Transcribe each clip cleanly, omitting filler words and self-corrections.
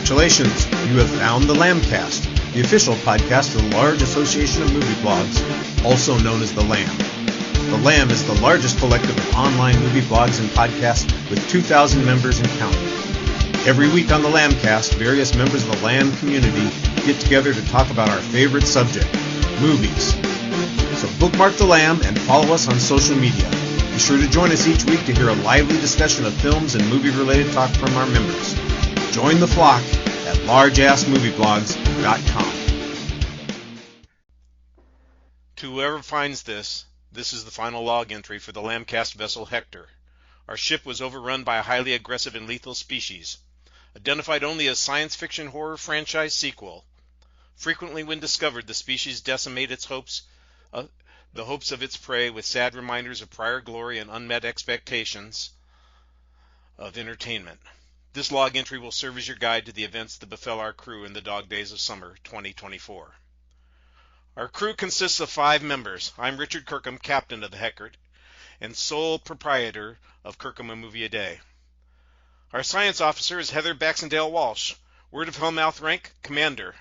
Congratulations, you have found the Lambcast, the official podcast of the large association of movie blogs, also known as the Lamb. The Lamb is the largest collective of online movie blogs and podcasts with 2,000 members and counting. Every week on the Lambcast, various members of the Lamb community get together to talk about our favorite subject, movies. So bookmark the Lamb and follow us on social media. Be sure to join us each week to hear a lively discussion of films and movie-related talk from our members. Join the flock at largeassmovieblogs.com. To whoever finds this is the final log entry for the Lambcast vessel Hector. Our ship was overrun by a highly aggressive and lethal species, identified only as science fiction horror franchise sequel. Frequently when discovered, the species decimate its hopes, the hopes of its prey with sad reminders of prior glory and unmet expectations of entertainment. This log entry will serve as your guide to the events that befell our crew in the dog days of summer 2024. Our crew consists of 5 members. I'm Richard Kirkham, captain of the Hector, and sole proprietor of Kirkham A Movie a Day. Our science officer is Heather Baxendale-Walsh, word of Hellmouth rank, commander.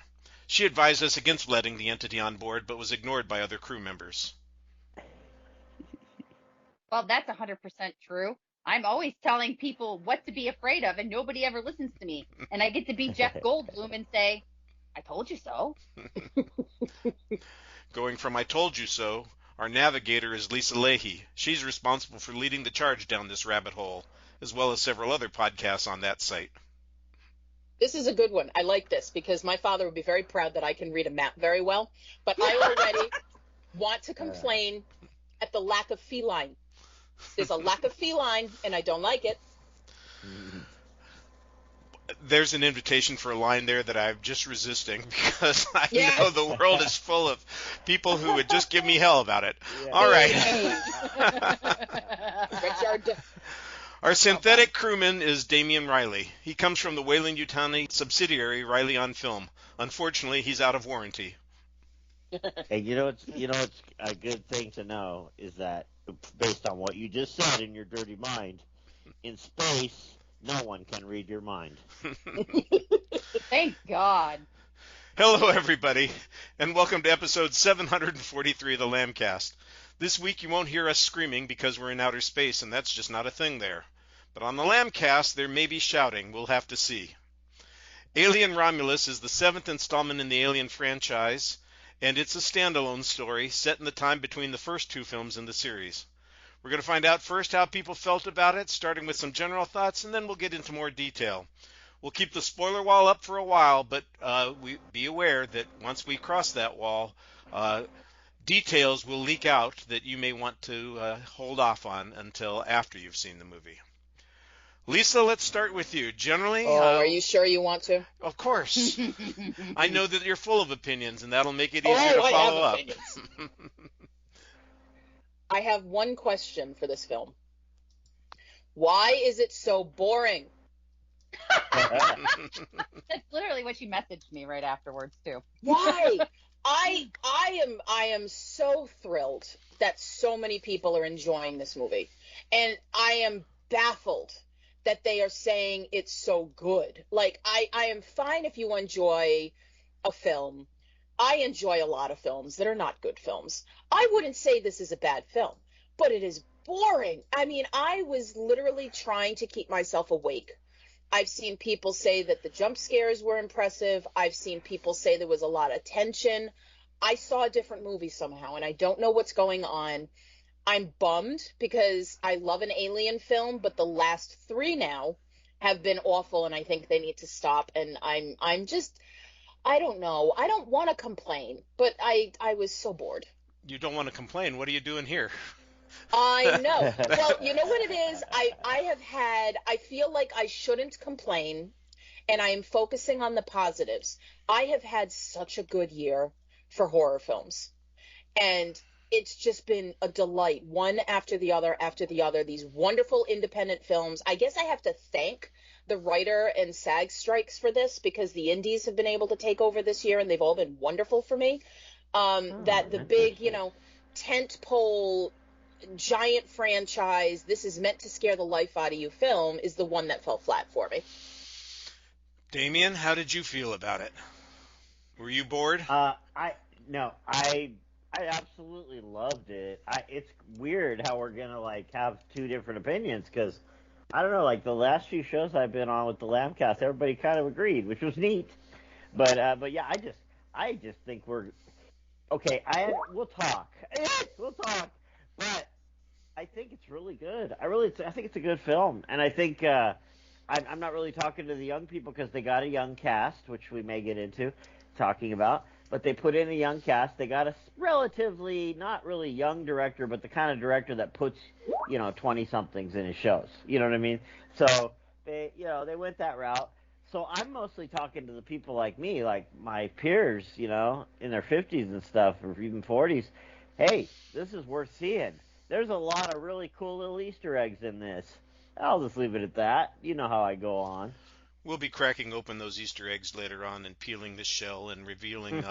She advised us against letting the entity on board, but was ignored by other crew members. Well, that's 100% true. I'm always telling people what to be afraid of, and nobody ever listens to me. And I get to be Jeff Goldblum and say, I told you so. Going from I told you so, our navigator is Leaheey. She's responsible for leading the charge down this rabbit hole, as well as several other podcasts on that site. This is a good one. I like this because my father would be very proud that I can read a map very well. But I already want to complain at the lack of feline. There's a lack of feline, and I don't like it. There's an invitation for a line there that I'm just resisting because I know the world is full of people who would just give me hell about it. Yeah. All right. Richard. Our synthetic crewman is Damien Riley. He comes from the Wayland-Yutani subsidiary Riley on Film. Unfortunately, he's out of warranty. Hey, you know what's a good thing to know is that based on what you just said in your dirty mind, in space, no one can read your mind. Thank God. Hello, everybody, and welcome to episode 743 of the Lambcast. This week you won't hear us screaming because we're in outer space, and that's just not a thing there. But on the Lambcast, there may be shouting. We'll have to see. Alien Romulus is the 7th installment in the Alien franchise, and it's a standalone story set in the time between the first 2 films in the series. We're going to find out first how people felt about it, starting with some general thoughts, and then we'll get into more detail. We'll keep the spoiler wall up for a while, but be aware that once we cross that wall, details will leak out that you may want to hold off on until after you've seen the movie. Lisa, let's start with you. Generally, are you sure you want to? Of course. I know that you're full of opinions, and that'll make it easier to follow up. I have one question for this film. Why is it so boring? That's literally what she messaged me right afterwards, too. Why? I am so thrilled that so many people are enjoying this movie. And I am baffled that they are saying it's so good. Like, I am fine if you enjoy a film. I enjoy a lot of films that are not good films. I wouldn't say this is a bad film, but it is boring. I mean, I was literally trying to keep myself awake. I've seen people say that the jump scares were impressive. I've seen people say there was a lot of tension. I saw a different movie somehow, and I don't know what's going on. I'm bummed because I love an alien film, but the last 3 now have been awful, and I think they need to stop. And I'm just, I don't know. I don't want to complain, but I was so bored. You don't want to complain. What are you doing here? I know. Well, you know what it is? I feel like I shouldn't complain, and I am focusing on the positives. I have had such a good year for horror films, and it's just been a delight, one after the other, these wonderful independent films. I guess I have to thank the writer and SAG strikes for this because the indies have been able to take over this year, and they've all been wonderful for me. That the big, tent pole giant franchise, this is meant to scare the life out of you film is the one that fell flat for me. Damien, how did you feel about it? Were you bored? I absolutely loved it. It's weird how we're gonna have two different opinions because I don't know, the last few shows I've been on with the Lambcast, everybody kind of agreed, which was neat. But yeah, I just think we're okay. We'll talk, we'll talk. But I think it's really good. I think it's a good film, and I think I'm not really talking to the young people because they got a young cast, which we may get into talking about. But they put in a young cast. They got a relatively not really young director, but the kind of director that puts 20-somethings in his shows. You know what I mean? So they went that route. So I'm mostly talking to the people like me, like my peers, in their 50s and stuff, or even 40s. Hey, this is worth seeing. There's a lot of really cool little Easter eggs in this. I'll just leave it at that. You know how I go on. We'll be cracking open those Easter eggs later on and peeling the shell and revealing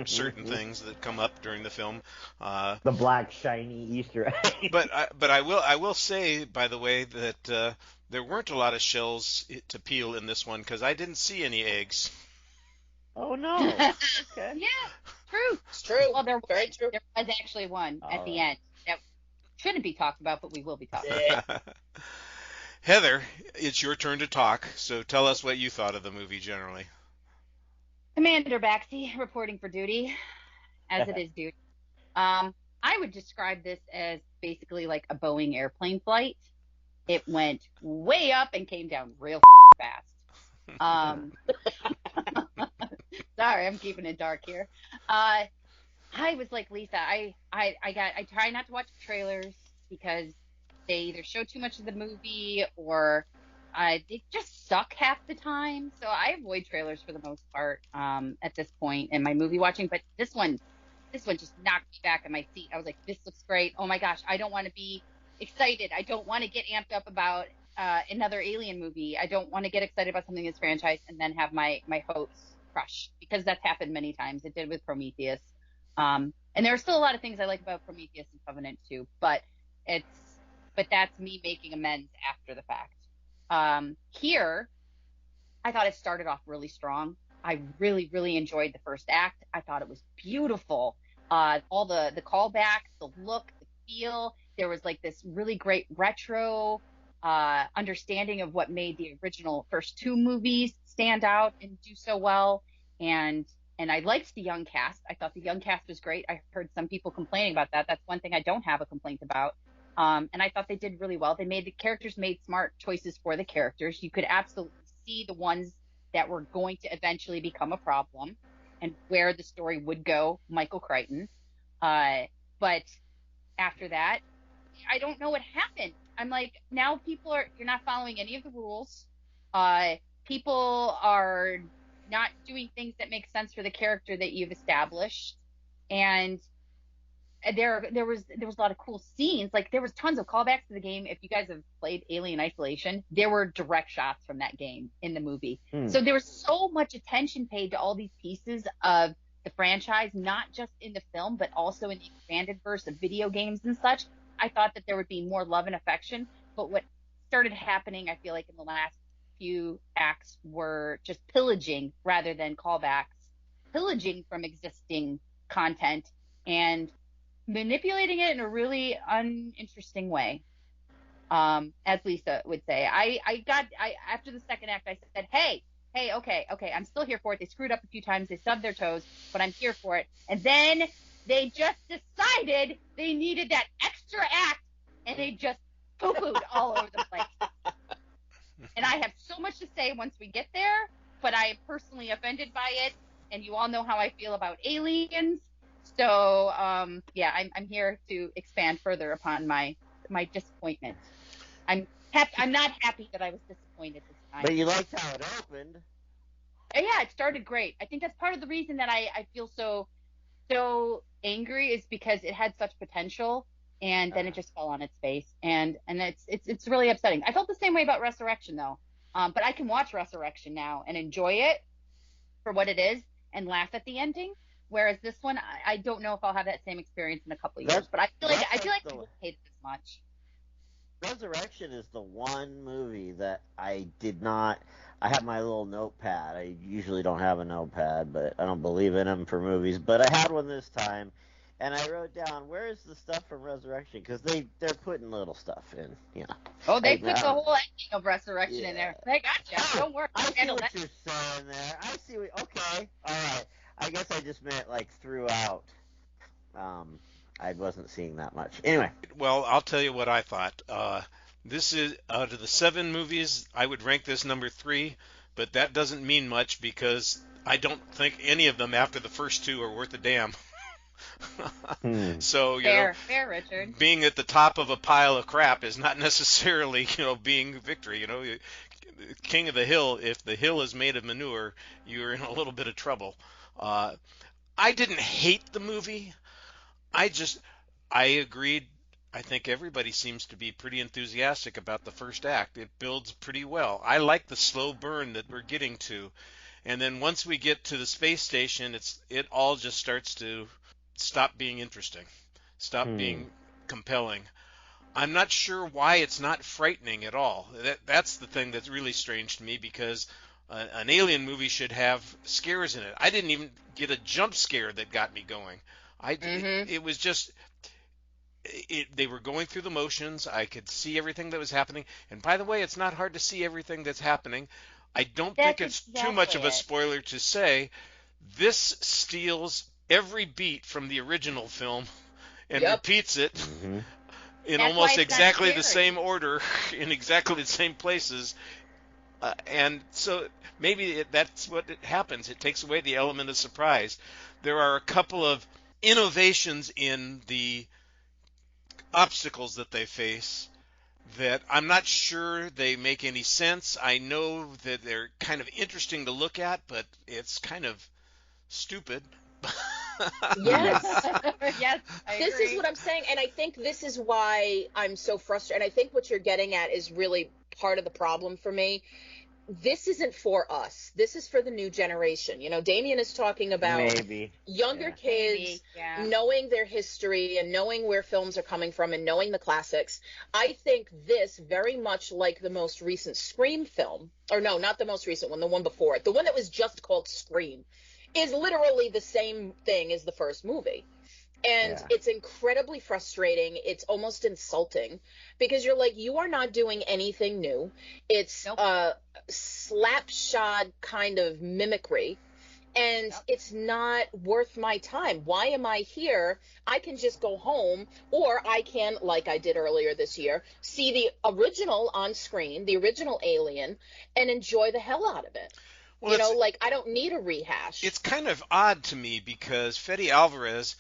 certain things that come up during the film. The black shiny Easter egg. But I will say, by the way, that there weren't a lot of shells to peel in this one because I didn't see any eggs. Oh no! Okay. Yeah, true. It's true. Well, Very true. There was actually one at the end that shouldn't be talked about, but we will be talking about. Heather, it's your turn to talk, so tell us what you thought of the movie generally. Commander Baxi reporting for duty, as it is duty. I would describe this as basically like a Boeing airplane flight. It went way up and came down real fast. Sorry, I'm keeping it dark here. I was like Lisa. I try not to watch trailers because they either show too much of the movie or they just suck half the time. So I avoid trailers for the most part at this point in my movie watching. But this one just knocked me back in my seat. I was like, this looks great. Oh my gosh, I don't want to be excited. I don't want to get amped up about another Alien movie. I don't want to get excited about something in this franchise and then have my hopes crush, because that's happened many times. It did with Prometheus. And there are still a lot of things I like about Prometheus and Covenant too, but that's me making amends after the fact. Here, I thought it started off really strong. I really, really enjoyed the first act. I thought it was beautiful. All the callbacks, the look, the feel. There was this really great retro understanding of what made the original first two movies stand out and do so well. And I liked the young cast. I thought the young cast was great. I heard some people complaining about that. That's one thing I don't have a complaint about. And I thought they did really well. The characters made smart choices for the characters. You could absolutely see the ones that were going to eventually become a problem and where the story would go, Michael Crichton. But after that, I don't know what happened. I'm like, now you're not following any of the rules. People are not doing things that make sense for the character that you've established. And there was a lot of cool scenes. There was tons of callbacks to the game. If you guys have played Alien Isolation, there were direct shots from that game in the movie. So there was so much attention paid to all these pieces of the franchise, not just in the film, but also in the expanded verse of video games and such. I thought that there would be more love and affection, but what started happening, I feel like in the last few acts, were just pillaging rather than callbacks, pillaging from existing content and manipulating it in a really uninteresting way. As Lisa would say, I after the second act, I said, hey, okay, I'm still here for it. They screwed up a few times, they stubbed their toes, but I'm here for it. And then they just decided they needed that extra act, and they just poo-pooed all over the place. And I have so much to say once we get there, but I am personally offended by it, and you all know how I feel about aliens. So, yeah, I'm here to expand further upon my disappointment. I'm not happy that I was disappointed this time. But you liked how it opened. Yeah, it started great. I think that's part of the reason that I feel so angry, is because it had such potential, and then it just fell on its face, and it's really upsetting. I felt the same way about Resurrection though, but I can watch Resurrection now and enjoy it for what it is and laugh at the ending. Whereas this one, I don't know if I'll have that same experience in a couple of years, but I feel like I won't hate it as much. Resurrection is the one movie that I did not. I have my little notepad. I usually don't have a notepad, but I don't believe in them for movies. But I had one this time, and I wrote down, where is the stuff from Resurrection? Because they're putting little stuff in, Oh, they put the whole ending of Resurrection in there. They got you. Don't worry. I see what you're saying there. I see what, okay, all right. I guess I just meant, like, throughout. I wasn't seeing that much. Anyway. Well, I'll tell you what I thought. This is, out of the 7 movies, I would rank this number 3, but that doesn't mean much because I don't think any of them after the first 2 are worth a damn. So, fair, Richard. Being at the top of a pile of crap is not necessarily, being victory. King of the hill, if the hill is made of manure, you're in a little bit of trouble. I didn't hate the movie. I agreed. I think everybody seems to be pretty enthusiastic about the first act. It builds pretty well. I like the slow burn that we're getting to. And then once we get to the space station, it all just starts to stop being interesting, stop being compelling. I'm not sure why it's not frightening at all. That's the thing that's really strange to me, because an alien movie should have scares in it. I didn't even get a jump scare that got me going. It was just... they were going through the motions. I could see everything that was happening. And by the way, it's not hard to see everything that's happening. I don't think it's too much of a spoiler to say this steals every beat from the original film and repeats it in almost exactly the same order, in exactly the same places. And so maybe that's what happens. It takes away the element of surprise. There are a couple of innovations in the obstacles that they face that I'm not sure they make any sense. I know that they're kind of interesting to look at, but it's kind of stupid. Yes. Yes, I this agree. is what I'm saying, and I think this is why I'm so frustrated. And I think what you're getting at is really part of the problem for me. This isn't for us. This is for the new generation. Damien is talking about younger kids knowing their history and knowing where films are coming from and knowing the classics. I think this, very much like the most recent Scream film, or no, not the most recent one, the one before it, the one that was just called Scream, is literally the same thing as the first movie. And it's incredibly frustrating. It's almost insulting because you're like, you are not doing anything new. It's slapshod kind of mimicry, and it's not worth my time. Why am I here? I can just go home, or I can, like I did earlier this year, see the original on screen, the original Alien, and enjoy the hell out of it. Well, I don't need a rehash. It's kind of odd to me because Fede Alvarez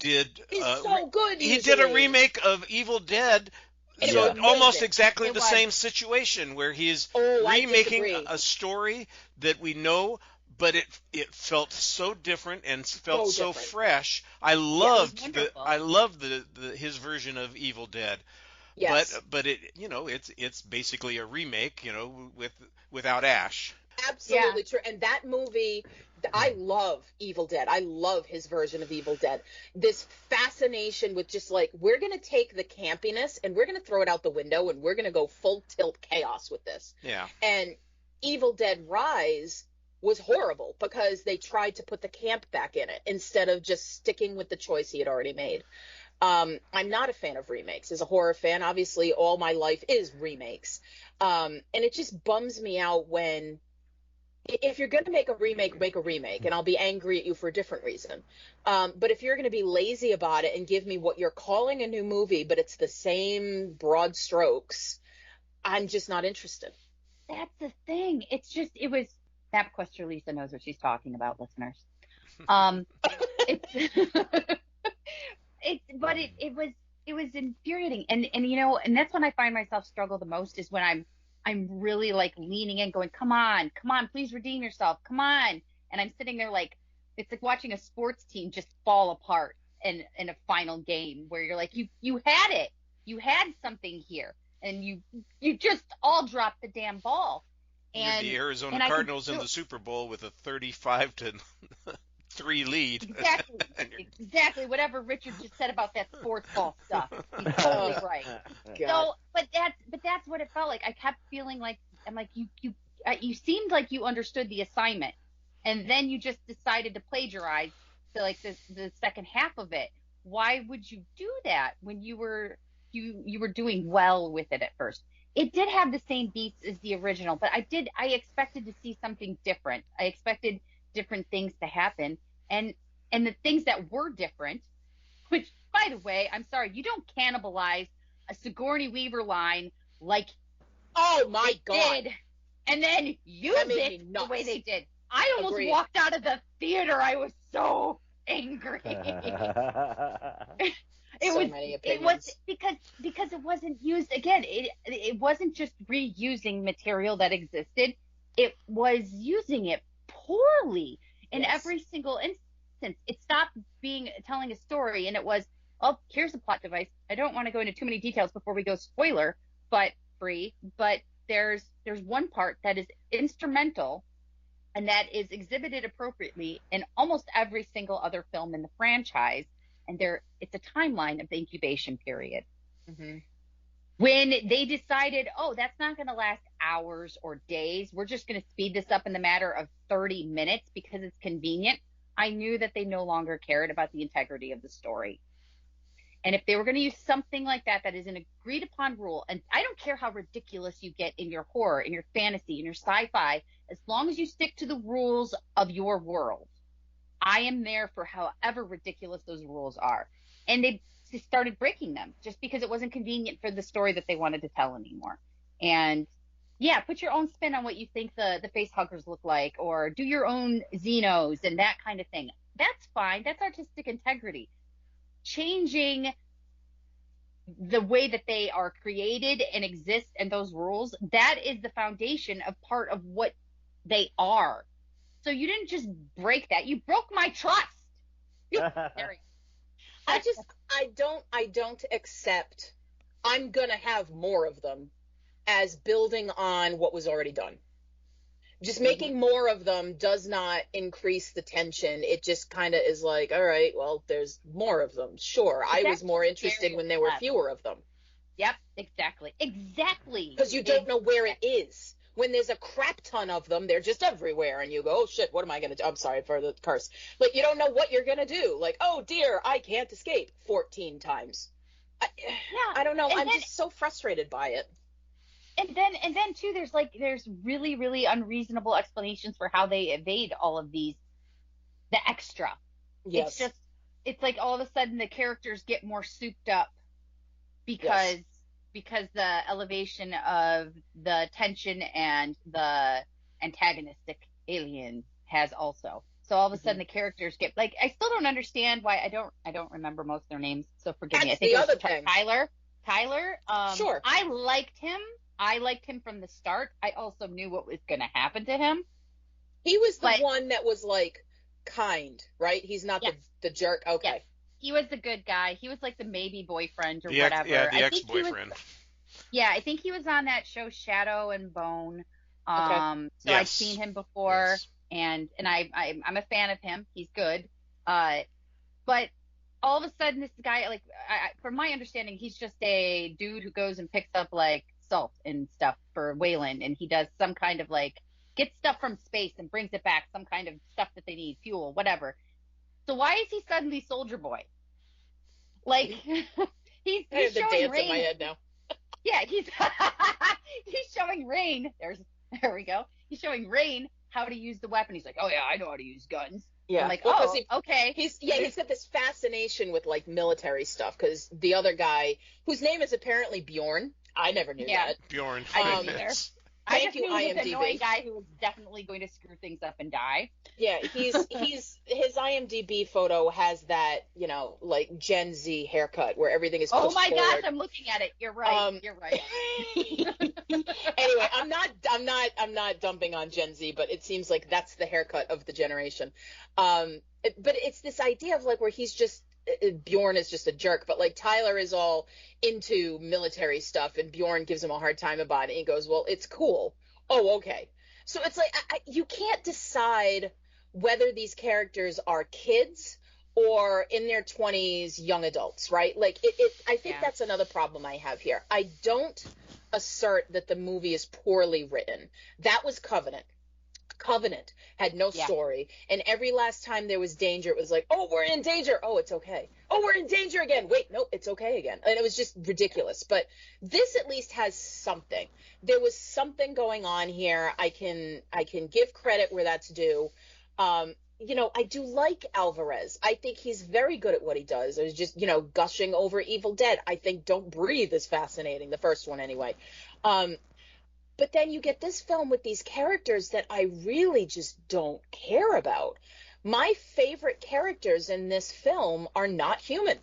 did so good. He did a remake of Evil Dead, so almost exactly the same situation where he's remaking a story that we know, but it felt so different and felt so fresh. I loved his version of Evil Dead. Yes. But it's basically a remake, without Ash. Absolutely true. And that movie, I love Evil Dead. I love his version of Evil Dead. This fascination with just we're going to take the campiness and we're going to throw it out the window and we're going to go full tilt chaos with this. Yeah. And Evil Dead Rise was horrible because they tried to put the camp back in it instead of just sticking with the choice he had already made. I'm not a fan of remakes. As a horror fan, obviously all my life is remakes. And it just bums me out when... If you're going to make a remake, and I'll be angry at you for a different reason. But if you're going to be lazy about it and give me what you're calling a new movie, but it's the same broad strokes, I'm just not interested. That's the thing. It was Snapquester Lisa knows what she's talking about, listeners. It was infuriating, and that's when I find myself struggle the most is when I'm really leaning in, going, come on, please redeem yourself, come on. And I'm sitting there it's like watching a sports team just fall apart in a final game where you're like, you had it, you had something here, and you just all dropped the damn ball. And the Arizona Cardinals in the Super Bowl with a 35-3 lead. Exactly. Whatever Richard just said about that sports ball stuff, he's totally right. So, but that's what it felt like. I kept feeling like I'm like you. you seemed like you understood the assignment, and then you just decided to plagiarize to like the second half of it. Why would you do that when you were doing well with it at first? It did have the same beats as the original, but I expected to see something different. I expected different things to happen, and the things that were different, which, by the way, I'm sorry, you don't cannibalize a Sigourney Weaver line like oh my God, did, and then use it the way they did. I almost Agreed. walked out of the theater. I was so angry. It was because it wasn't used again. It wasn't just reusing material that existed. It was using it poorly in every single instance. It stopped telling a story, and it was, oh, here's a plot device. I don't want to go into too many details before we go spoiler, but there's one part that is instrumental and that is exhibited appropriately in almost every single other film in the franchise. And it's a timeline of the incubation period. Mm-hmm. When they decided, oh, that's not going to last hours or days, we're just going to speed this up in the matter of 30 minutes because it's convenient, I knew that they no longer cared about the integrity of the story. And if they were going to use something like that is an agreed upon rule, and I don't care how ridiculous you get in your horror, in your fantasy, in your sci-fi, as long as you stick to the rules of your world, I am there for however ridiculous those rules are. And they started breaking them just because it wasn't convenient for the story that they wanted to tell anymore. And yeah, put your own spin on what you think the face huggers look like, or do your own Xenos and that kind of thing. That's fine. That's artistic integrity. Changing the way that they are created and exist and those rules, that is the foundation of part of what they are. So you didn't just break that. You broke my trust. I don't accept I'm going to have more of them as building on what was already done. Just making more of them does not increase the tension. It just kind of is like, all right, well, there's more of them. Sure. I was more interested when there were fewer of them. Yep, exactly. Because you don't know where it is. When there's a crap ton of them, they're just everywhere, and you go, oh, shit, what am I going to do? I'm sorry for the curse. Like, you don't know what you're going to do. Like, oh, dear, I can't escape 14 times. I don't know. I'm just so frustrated by it. And then too, there's really, really unreasonable explanations for how they evade all of the extra. Yes. It's like all of a sudden the characters get more souped up because the elevation of the tension and the antagonistic alien has also. So all of a sudden the characters get like, I still don't understand why I don't remember most of their names, so forgive me. I think it was Tyler. Sure. I liked him from the start. I also knew what was going to happen to him. He was the one that was like kind, right? He's not the jerk. Okay. Yes. He was the good guy. He was like the maybe boyfriend or whatever. The ex-boyfriend. I think he was on that show Shadow and Bone. So I've seen him before, and I'm a fan of him. He's good. But all of a sudden, this guy, like, from my understanding, he's just a dude who goes and picks up like salt and stuff for Wayland, and he does some kind of like gets stuff from space and brings it back, some kind of stuff that they need, fuel, whatever. So why is he suddenly Soldier Boy? Like he's showing dance Rain. In my head now. Yeah, he's showing Rain. There we go. He's showing Rain how to use the weapon. He's like, oh yeah, I know how to use guns. Yeah. I'm like, okay. He's got this fascination with like military stuff because the other guy, whose name is apparently Bjorn. I never knew that. Bjorn. I didn't either. Thank you, IMDb. IMDb. An annoying guy who was definitely going to screw things up and die. Yeah, his IMDb photo has that, like Gen Z haircut where everything is pushed Oh my forward. gosh, I'm looking at it. You're right. You're right. Anyway, I'm not dumping on Gen Z, but it seems like that's the haircut of the generation. But it's this idea of like where he's just Bjorn is just a jerk, but like Tyler is all into military stuff and Bjorn gives him a hard time about it. And he goes, well, it's cool. Oh, okay. So it's like, you can't decide whether these characters are kids or in their 20s, young adults, right? Like I think that's another problem I have here. I don't assert that the movie is poorly written. That was Covenant. Covenant had no story, and every last time there was danger, it was like, oh, we're in danger. Oh, it's okay. Oh, we're in danger again. Wait, nope, it's okay again. And it was just ridiculous. But this at least has something. There was something going on here. I can give credit where that's due. I do like Alvarez. I think he's very good at what he does. I was just, gushing over Evil Dead. I think Don't Breathe is fascinating, the first one anyway. But then you get this film with these characters that I really just don't care about. My favorite characters in this film are not human.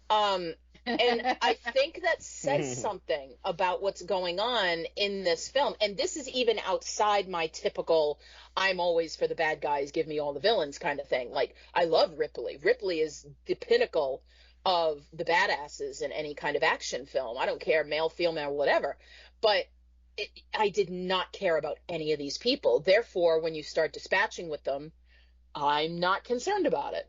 And I think that says something about what's going on in this film. And this is even outside my typical, I'm always for the bad guys, give me all the villains kind of thing. Like, I love Ripley. Ripley is the pinnacle of the badasses in any kind of action film. I don't care, male, female, whatever. But I did not care about any of these people. Therefore, when you start dispatching with them, I'm not concerned about it.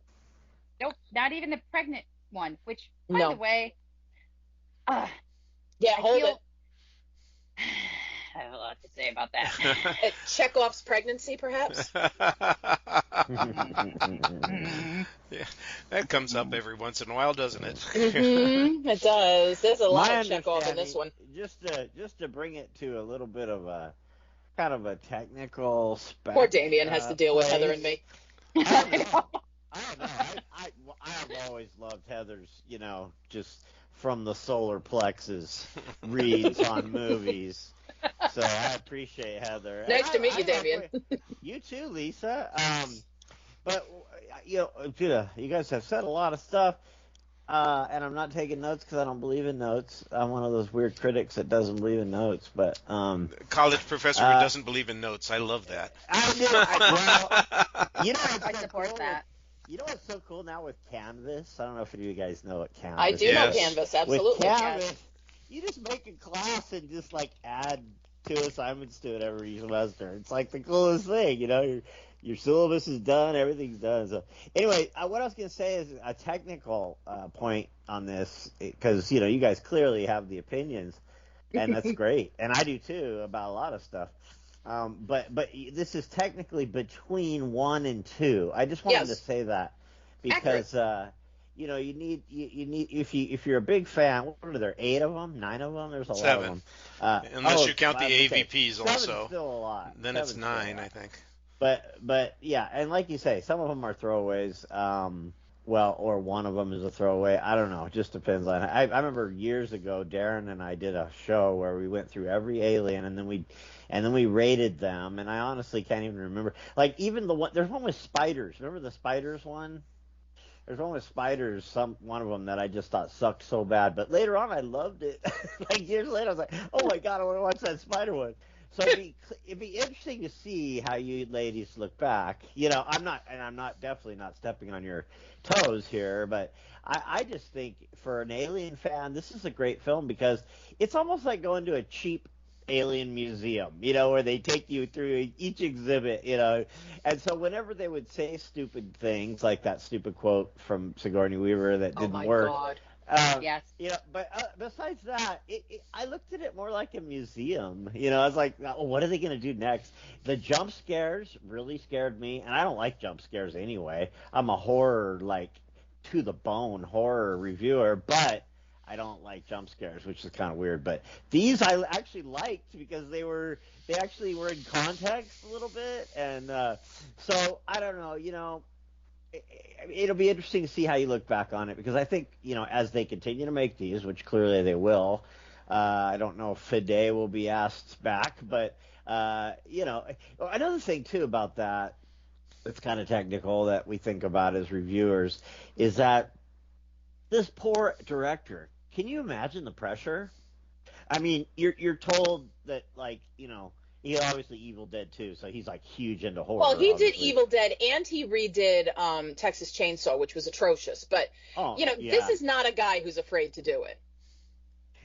Nope, not even the pregnant one, which, by the way, hold it. I have a lot to say about that. Chekhov's pregnancy, perhaps? Yeah, that comes up every once in a while, doesn't it? It does. There's a lot of Chekhov in this one. Just to bring it to a little bit of a kind of a technical spec. Poor Damien has to deal with Heather and me. I don't know. I've always loved Heather's, just from the solar plexus reads on movies. So I appreciate Heather. Nice to meet you, Damien. You too, Lisa. But you guys have said a lot of stuff, and I'm not taking notes because I don't believe in notes. I'm one of those weird critics that doesn't believe in notes. But college professor who doesn't believe in notes. I love that. I do. I support that. You know what's so cool now with Canvas? I don't know if any of you guys know what Canvas I is. do know Canvas, absolutely. With Canvas, you just make a class and just add 2 assignments to it every semester. It's like the coolest thing, Your syllabus is done, everything's done. So anyway, what I was going to say is a technical point on this, because you guys clearly have the opinions, and that's great, and I do too about a lot of stuff. But this is technically between 1 and 2. I just wanted to say that because you need if you're a big fan. What are there? 8 of them? 9 of them? There's a 7. lot of them. Unless you count the AVPs 7's also. Still a lot. Then 7's it's 9, I think. But yeah, and like you say, some of them are throwaways. Or one of them is a throwaway. I don't know. It just depends on. I remember years ago, Darren and I did a show where we went through every alien and then we rated them. And I honestly can't even remember. Even there's one with spiders. Remember the spiders one? There's one with spiders. One of them that I just thought sucked so bad. But later on, I loved it. Years later, I was like, oh my god, I want to watch that spider one. So it'd be interesting to see how you ladies look back. I'm definitely not stepping on your toes here, but I just think for an Alien fan, this is a great film because it's almost like going to a cheap Alien museum, where they take you through each exhibit, and so whenever they would say stupid things like that stupid quote from Sigourney Weaver that didn't work. God. Yes. But besides that, I looked at it more like a museum. I was like, oh, what are they going to do next? The jump scares really scared me, and I don't like jump scares anyway. I'm a horror, to the bone horror reviewer, but I don't like jump scares, which is kind of weird. But these I actually liked because they actually were in context a little bit, and so I don't know, it'll be interesting to see how you look back on it because I think, as they continue to make these, which clearly they will, I don't know if Fede will be asked back, but, another thing too about that that's kind of technical that we think about as reviewers is that this poor director, can you imagine the pressure? I mean, you're told that, he's obviously Evil Dead too, so he's huge into horror. Well, he obviously. did Evil Dead and he redid Texas Chainsaw, which was atrocious. But this is not a guy who's afraid to do it.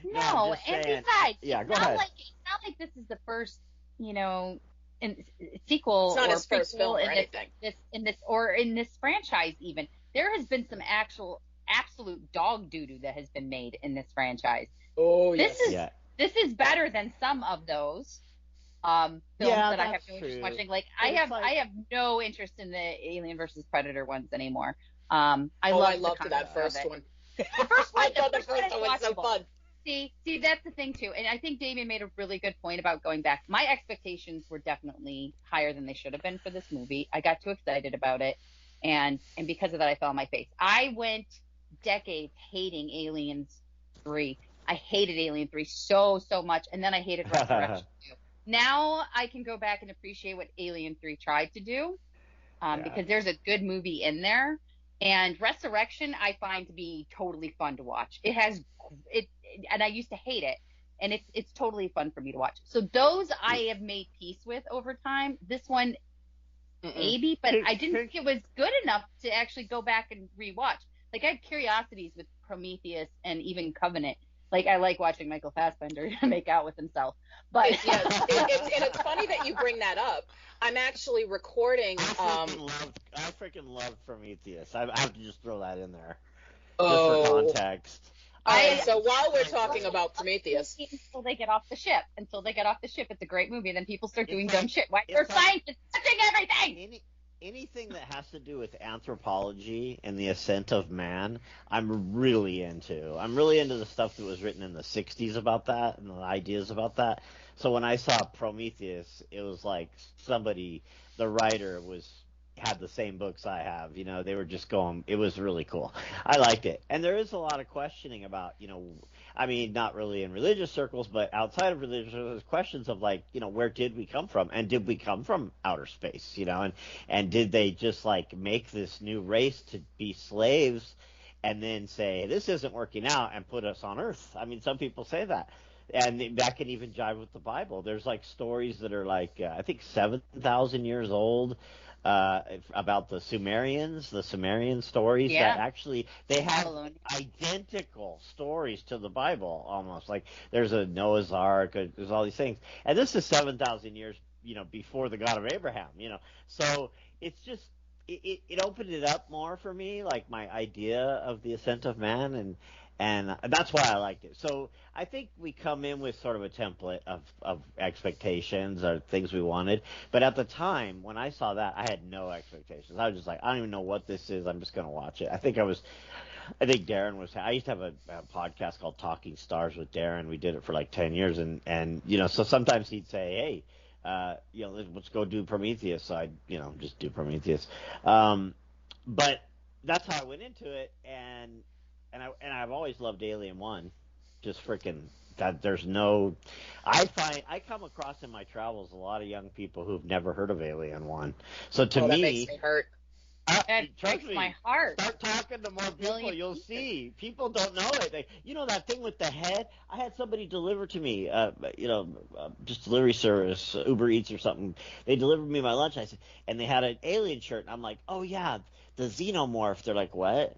No, and besides, go ahead. It's not like this is the first, sequel. It's not or his first film or anything. In this franchise even. There has been some absolute dog doo-doo that has been made in this franchise. Oh, this yes. this is better than some of those films that I have no interest in watching. Like I have no interest in the Alien versus Predator ones anymore. I loved that first one. The first one, I thought the first one was so fun. See, that's the thing too, and I think Damien made a really good point about going back. My expectations were definitely higher than they should have been for this movie. I got too excited about it, and because of that, I fell on my face. I went decades hating Aliens 3. I hated Alien 3 so much, and then I hated Resurrection 2. Now I can go back and appreciate what Alien 3 tried to do, because there's a good movie in there. And Resurrection I find to be totally fun to watch. And I used to hate it, and it's totally fun for me to watch. So those I have made peace with over time. This one, maybe, but I didn't think it was good enough to actually go back and rewatch. Like I have curiosities with Prometheus and even Covenant. Like I like watching Michael Fassbender make out with himself. But it's funny that you bring that up. I'm actually recording. I freaking love Prometheus. I have to just throw that in there, just for context. So while we're talking about Prometheus, until they get off the ship, it's a great movie. And then people start doing dumb shit. Why are scientists touching everything? Anything that has to do with anthropology and the ascent of man, I'm really into. I'm really into the stuff that was written in the 60s about that and the ideas about that. So when I saw Prometheus, it was like the writer had the same books I have. You know, they were just going. It was really cool. I liked it, and there is a lot of questioning about. I mean, not really in religious circles, but outside of religious circles, questions of like, where did we come from, and did we come from outer space? And did they just like make this new race to be slaves, and then say this isn't working out and put us on Earth? I mean, some people say that. And that can even jive with the Bible. There's like stories that are like I think 7,000 years old about the Sumerian stories that actually they have identical stories to the Bible almost. Like there's a Noah's Ark, there's all these things, and this is 7,000 years before the God of Abraham. So it's just it opened it up more for me, like my idea of the ascent of man, and that's why I liked it. So I think we come in with sort of a template of expectations or things we wanted. But at the time, when I saw that, I had no expectations. I was just like, I don't even know what this is. I'm just going to watch it. I think Darren was – I used to have a podcast called Talking Stars with Darren. We did it for like 10 years. And so sometimes he'd say, hey, let's go do Prometheus. So I'd, just do Prometheus. But that's how I went into it. And I've always loved Alien 1. Just freaking that there's no – I come across in my travels a lot of young people who've never heard of Alien 1. So to me – that makes me hurt. That breaks my heart. Start talking to more people. You'll see. People don't know it. That thing with the head? I had somebody deliver to me, just delivery service, Uber Eats or something. They delivered me my lunch. I said, and they had an alien shirt. And I'm like, oh, yeah, the xenomorph. They're like, what?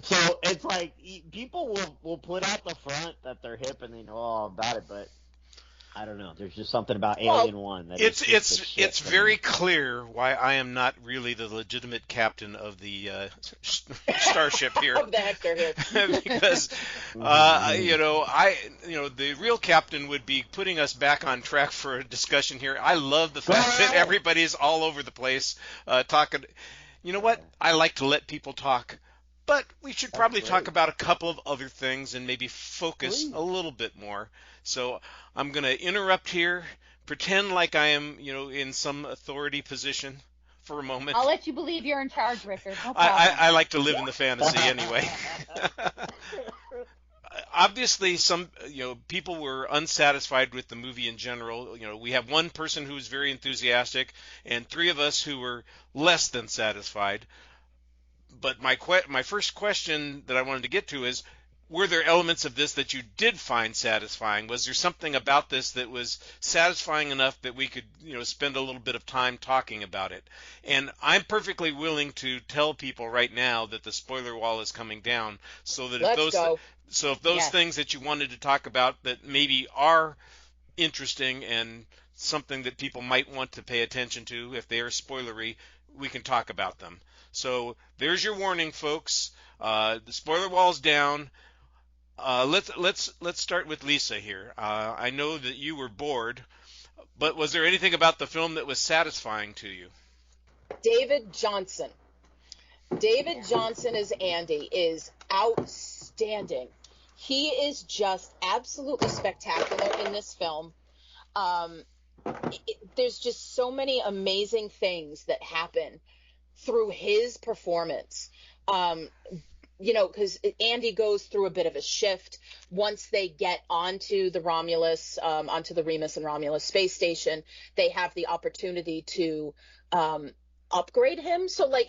So it's like people will put out the front that they're hip and they know all about it, but I don't know. There's just something about Alien 1 that it's very clear why I am not really the legitimate captain of the starship here. Of the Hector here. Because the real captain would be putting us back on track for a discussion here. I love the fact that everybody's all over the place talking. You know what? I like to let people talk. But we should probably talk about a couple of other things and maybe focus a little bit more. So I'm going to interrupt here, pretend like I am, in some authority position for a moment. I'll let you believe you're in charge, Richard. No problem. I like to live in the fantasy anyway. Obviously, some people were unsatisfied with the movie in general. We have one person who's very enthusiastic and three of us who were less than satisfied. But my first question that I wanted to get to is, were there elements of this that you did find satisfying? Was there something about this that was satisfying enough that we could, spend a little bit of time talking about it? And I'm perfectly willing to tell people right now that the spoiler wall is coming down, so that if those things that you wanted to talk about that maybe are interesting and something that people might want to pay attention to, if they are spoilery, we can talk about them. So there's your warning, folks. The spoiler wall's down. Let's start with Lisa here. I know that you were bored, but was there anything about the film that was satisfying to you? David Johnson. David Johnson as Andy is outstanding. He is just absolutely spectacular in this film. There's just so many amazing things that happen through his performance. Because Andy goes through a bit of a shift once they get onto the Romulus, onto the Remus and Romulus space station. They have the opportunity to upgrade him. So like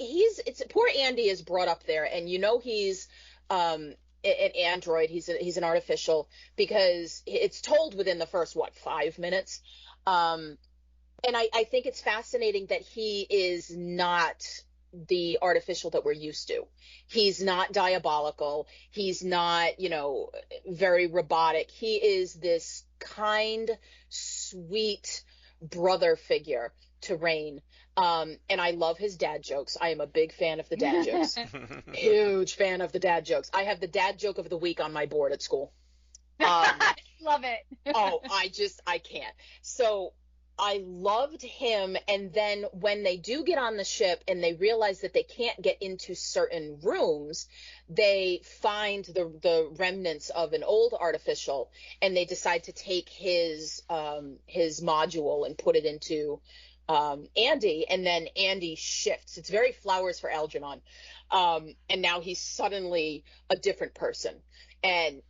poor Andy is brought up there, and he's an android. He's an artificial, because it's told within the first 5 minutes. And I think it's fascinating that he is not the artificial that we're used to. He's not diabolical. He's not, very robotic. He is this kind, sweet brother figure to Rain. And I love his dad jokes. I am a big fan of the dad jokes. Huge fan of the dad jokes. I have the dad joke of the week on my board at school. Love it. I can't. So I loved him. And then when they do get on the ship and they realize that they can't get into certain rooms, they find the remnants of an old artificial, and they decide to take his module and put it into Andy, and then Andy shifts. It's very Flowers for Algernon. And now he's suddenly a different person. And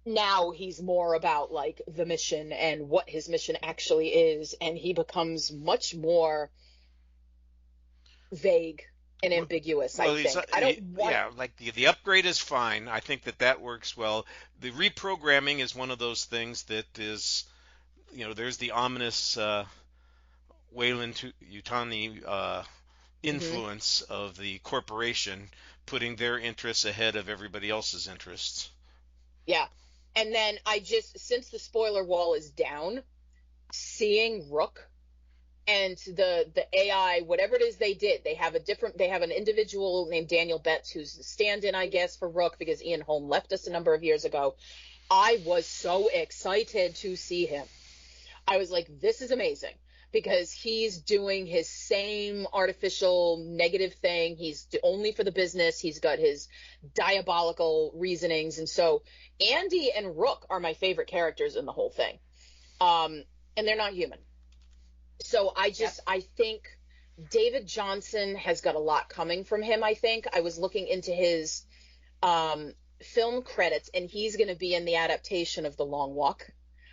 now he's more about like the mission and what his mission actually is, and he becomes much more vague and ambiguous. Well, the upgrade is fine. I think that works well. The reprogramming is one of those things that is, there's the ominous Weyland-Yutani influence of the corporation putting their interests ahead of everybody else's interests. Yeah. And then since the spoiler wall is down, seeing Rook and the AI, whatever it is they did, they have an individual named Daniel Betts who's the stand-in, I guess, for Rook, because Ian Holm left us a number of years ago. I was so excited to see him. I was like, this is amazing, because he's doing his same artificial negative thing. He's only for the business. He's got his diabolical reasonings. And so Andy and Rook are my favorite characters in the whole thing. And they're not human. So I think David Johnson has got a lot coming from him, I think. I was looking into his film credits, and he's going to be in the adaptation of The Long Walk,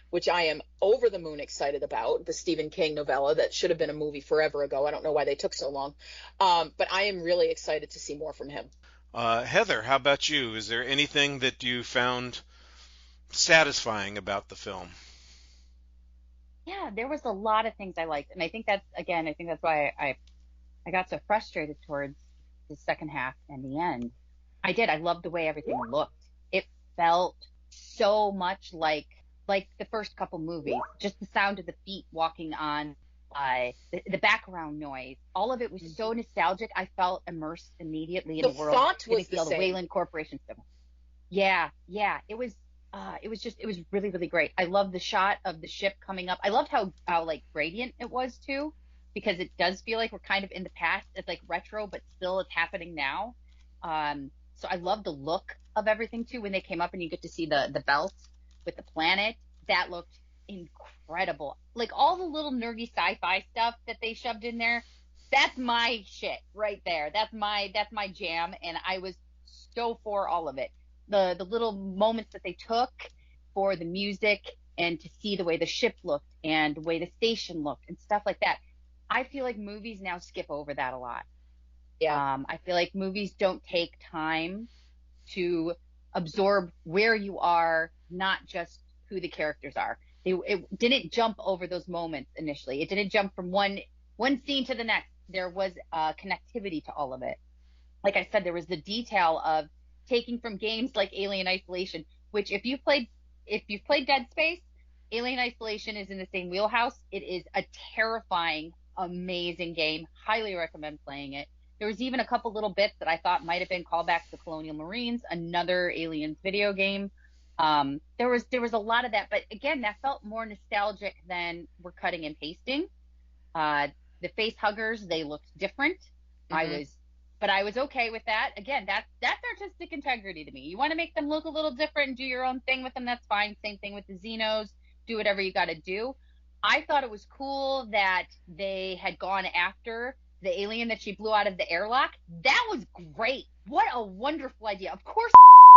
which I am over the moon excited about, the Stephen King novella that should have been a movie forever ago. I don't know why they took so long. But I am really excited to see more from him. Heather, how about you? Is there anything that you found satisfying about the film? Yeah, there was a lot of things I liked. And I think that's why I got so frustrated towards the second half and the end. I loved the way everything looked. It felt so much like the first couple movies, just the sound of the feet walking on, the background noise, all of it was so nostalgic. I felt immersed immediatly in the world. The font was the same. The Weyland Corporation stuff. Yeah, it was really, really great. I love the shot of the ship coming up. I loved how like gradient it was too, because it does feel like we're kind of in the past. It's like retro, but still it's happening now. So I love the look of everything too when they came up and you get to see the belt with the planet. That looked incredible. Like all the little nerdy sci-fi stuff that they shoved in there, that's my shit right there. That's my jam, and I was so for all of it. The little moments that they took for the music and to see the way the ship looked and the way the station looked and stuff like that. I feel like movies now skip over that a lot. Yeah. I feel like movies don't take time to absorb where you are, not just who the characters are. It didn't jump over those moments initially. It didn't jump from one scene to the next. There was connectivity to all of it. Like I said, there was the detail of taking from games like Alien Isolation, which if you've played Dead Space, Alien Isolation is in the same wheelhouse. It is a terrifying, amazing game. Highly recommend playing it. There was even a couple little bits that I thought might have been callbacks to Colonial Marines, another Aliens video game. There was a lot of that, but again, that felt more nostalgic than we're cutting and pasting. The face huggers, they looked different. Mhm. But I was okay with that. Again, that's artistic integrity to me. You want to make them look a little different and do your own thing with them, that's fine. Same thing with the Xenos. Do whatever you got to do. I thought it was cool that they had gone after the alien that she blew out of the airlock. That was great. What a wonderful idea. Of course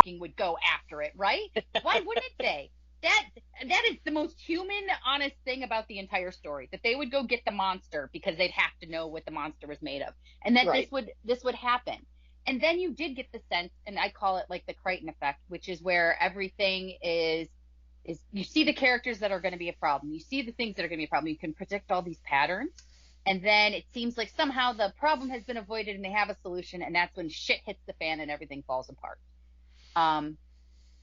would go after it, right? Why wouldn't they? That is the most human, honest thing about the entire story. That they would go get the monster because they'd have to know what the monster was made of, and that Right. this would happen. And then you did get the sense, and I call it like the Crichton effect, which is where everything is you see the characters that are going to be a problem. You see the things that are going to be a problem. You can predict all these patterns, and then it seems like somehow the problem has been avoided and they have a solution, and that's when shit hits the fan and everything falls apart.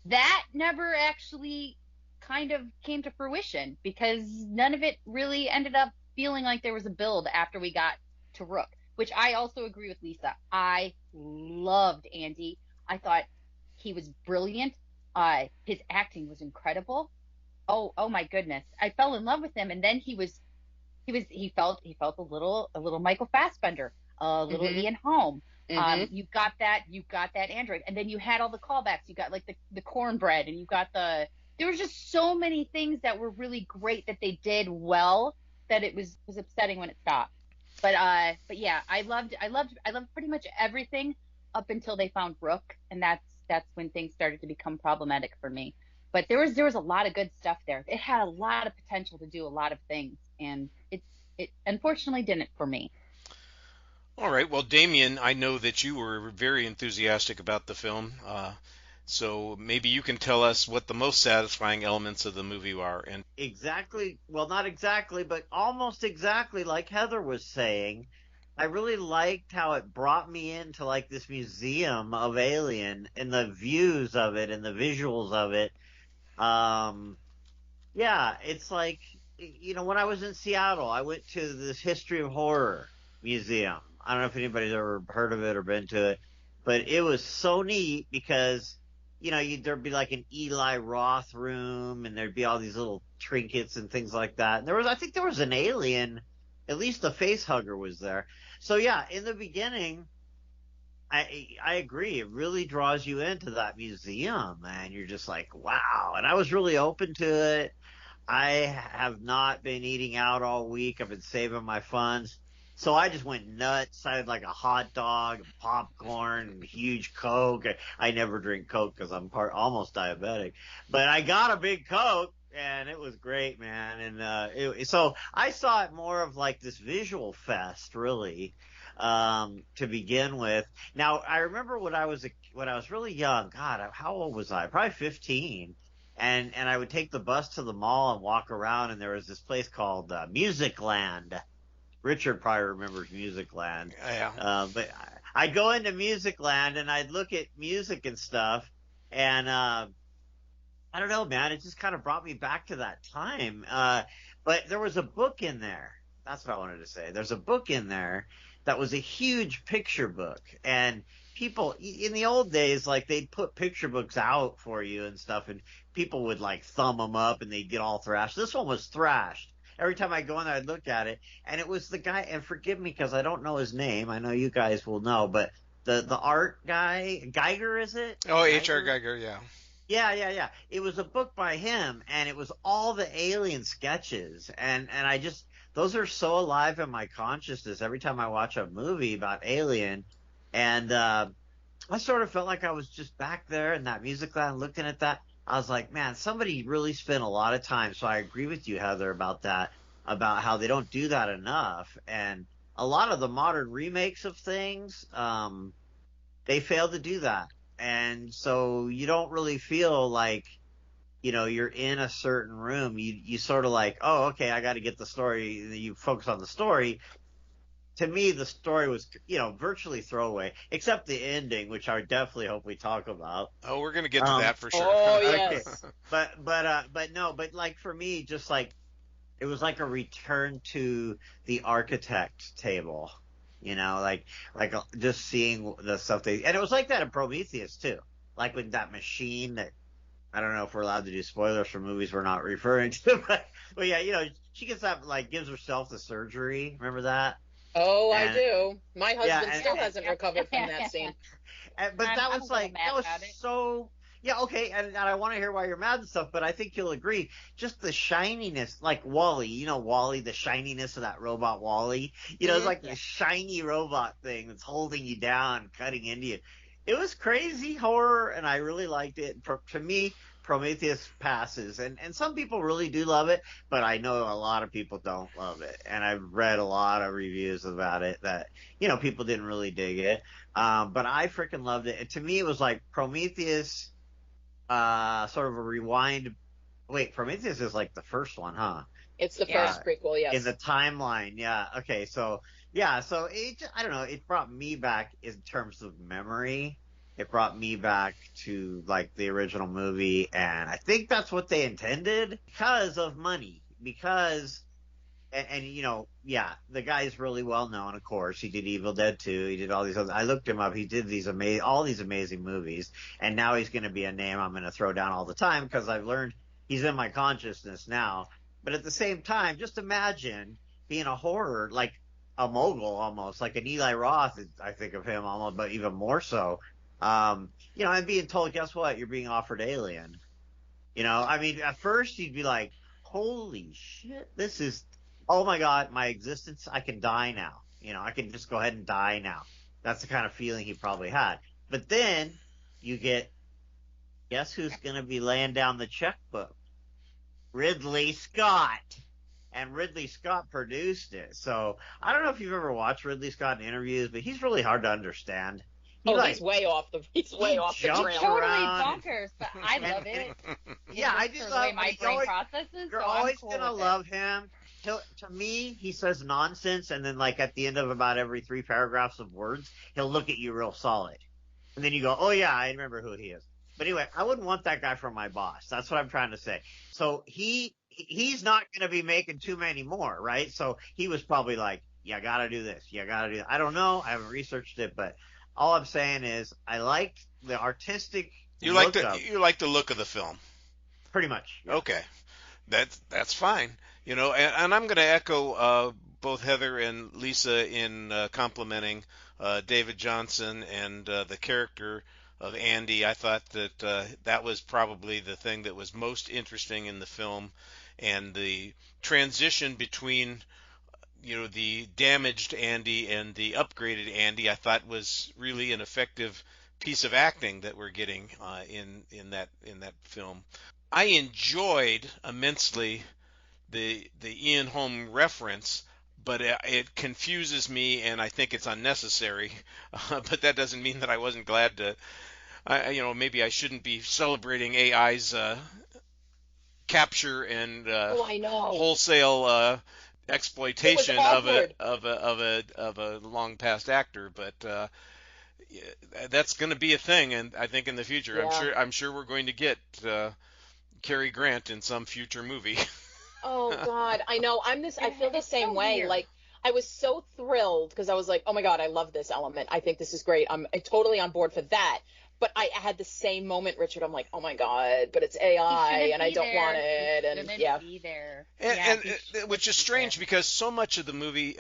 That never actually kind of came to fruition because none of it really ended up feeling like there was a build after we got to Rook, which I also agree with Lisa. I loved Andy. I thought he was brilliant. His acting was incredible. Oh my goodness. I fell in love with him, and then he felt a little Michael Fassbender, a little Mhm. Ian Holm. Mhm. You got that android, and then you had all the callbacks. You got like the cornbread, and you got there was just so many things that were really great that they did well that it was upsetting when it stopped. But yeah, I loved pretty much everything up until they found Rook, and that's when things started to become problematic for me. But there was a lot of good stuff there. It had a lot of potential to do a lot of things, and it unfortunately didn't for me. All right. Well, Damien, I know that you were very enthusiastic about the film. So maybe you can tell us what the most satisfying elements of the movie are. And Exactly. Well, not exactly, but almost exactly like Heather was saying. I really liked how it brought me into like this museum of Alien and the views of it and the visuals of it. Um, yeah, it's like, when I was in Seattle, I went to this history of horror museum. I don't know if anybody's ever heard of it or been to it, but it was so neat because, there'd be like an Eli Roth room and there'd be all these little trinkets and things like that. And I think there was an alien, at least the face hugger was there. So yeah, in the beginning, I agree. It really draws you into that museum, man. You're just like, wow. And I was really open to it. I have not been eating out all week. I've been saving my funds. So I just went nuts. I had like a hot dog, popcorn, and huge Coke. I never drink Coke because I'm almost diabetic, but I got a big Coke and it was great, man. And, so I saw it more of like this visual fest, really, to begin with. Now I remember when I was really young. God, how old was I? Probably 15. And I would take the bus to the mall and walk around, and there was this place called Music Land. Richard probably remembers Music Land. yeah, But I'd go into Music Land and I'd look at music and stuff, and I don't know, man, it just kind of brought me back to that time. But there was a book in there. That's what I wanted to say. There's a book in there that was a huge picture book, and people in the old days, like they'd put picture books out for you and stuff, and people would like thumb them up and they'd get all thrashed. This one was thrashed. Every time I go in there, I'd look at it, and it was the guy. And forgive me because I don't know his name. I know you guys will know, but the art guy, Geiger, is it? oh, H.R. Geiger? Geiger, yeah. Yeah. It was a book by him, and it was all the alien sketches, and I just those are so alive in my consciousness every time I watch a movie about Alien, and I sort of felt like I was just back there in that music land looking at that. I was like, man, somebody really spent a lot of time. So I agree with you, Heather, about that, about how they don't do that enough, and a lot of the modern remakes of things, they fail to do that. And so you don't really feel like, you're in a certain room. You sort of like, oh, okay, I got to get the story. You focus on the story. To me, the story was, virtually throwaway, except the ending, which I definitely hope we talk about. Oh, we're gonna get to that for sure. Oh, Okay. yes. But like for me, just like, it was like a return to the architect table, like just seeing the stuff and it was like that in Prometheus too, like with that machine that I don't know if we're allowed to do spoilers for movies we're not referring to, but yeah, she gets that, like, gives herself the surgery. Remember that? Oh, I And do. My yeah, husband still hasn't recovered from that scene. but that I'm was a little like, mad that was about it. so, yeah, okay. And I want to hear why you're mad and stuff, but I think you'll agree. Just the shininess, like Wally, Wally, the shininess of that robot Wally, it's like the shiny robot thing that's holding you down, cutting into you. It was crazy horror, and I really liked it. To me, Prometheus passes, and some people really do love it, but I know a lot of people don't love it, and I've read a lot of reviews about it that people didn't really dig it, but I freaking loved it. And to me, it was like Prometheus, sort of a rewind. Wait, Prometheus is like the first one, huh? It's the first prequel, yes. In the timeline, yeah. Okay, so yeah, so I don't know, it brought me back in terms of memory. It brought me back to like the original movie, and I think that's what they intended because of money. Because and yeah, the guy's really well known, of course. He did Evil Dead 2. He did all these other. I looked him up. He did all these amazing movies, and now he's going to be a name I'm going to throw down all the time because I've learned he's in my consciousness now. But at the same time, just imagine being a horror, like a mogul almost, like an Eli Roth. I think of him almost, but even more so. And being told, guess what? You're being offered Alien. I mean, at first you'd be like, holy shit, this is, oh my God, my existence, I can die now. I can just go ahead and die now. That's the kind of feeling he probably had. But then you get, guess who's going to be laying down the checkbook? Ridley Scott. And Ridley Scott produced it. So I don't know if you've ever watched Ridley Scott in interviews, but he's really hard to understand. He's way off the trail. Totally bonkers, but I love it. Yeah, I do love my brain processes. You're so always cool gonna love him. To me, he says nonsense, and then like at the end of about every 3 paragraphs of words, he'll look at you real solid, and then you go, "Oh yeah, I remember who he is." But anyway, I wouldn't want that guy for my boss. That's what I'm trying to say. So he's not going to be making too many more, right? So he was probably like, "You got to do this. You got to do that." I don't know. I haven't researched it, but all I'm saying is I liked the artistic. You like the look of the film. Pretty much. Yeah. Okay, that's fine. And I'm going to echo both Heather and Lisa in complimenting David Johnson and the character of Andy. I thought that that was probably the thing that was most interesting in the film, and the transition between the damaged Andy and the upgraded Andy, I thought was really an effective piece of acting that we're getting in that film. I enjoyed immensely the Ian Holm reference, but it confuses me, and I think it's unnecessary. But that doesn't mean that I wasn't glad to. Maybe I shouldn't be celebrating AI's capture and wholesale exploitation of a long past actor, but that's going to be a thing, and I think in the future, I'm sure we're going to get Cary Grant in some future movie. Oh God, I know. I feel the same way. Weird. Like I was so thrilled because I was like, oh my God, I love this element. I think this is great. I'm totally on board for that. But I had the same moment, Richard. I'm like, oh my God, but it's AI, and I don't want it. And be there. And which is strange because so much of the movie,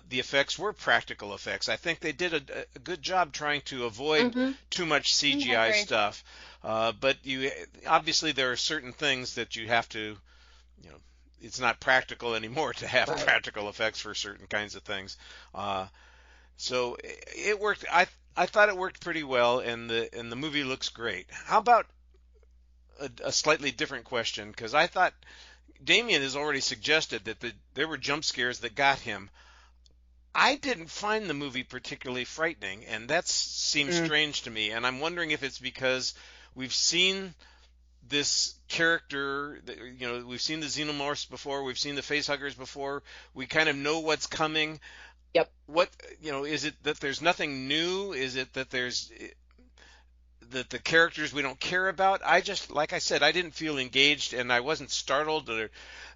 the effects were practical effects. I think they did a good job trying to avoid too much CGI stuff. But obviously there are certain things that you have to, it's not practical anymore to have practical effects for certain kinds of things. So it worked. I thought it worked pretty well, and the movie looks great. How about a slightly different question? Because I thought Damien has already suggested that there were jump scares that got him. I didn't find the movie particularly frightening, and that seems strange to me. And I'm wondering if it's because we've seen this character, we've seen the xenomorphs before, we've seen the facehuggers before. We kind of know what's coming. Yep. What, is it that there's nothing new? Is it that that the characters we don't care about? Like I said, I didn't feel engaged, and I wasn't startled.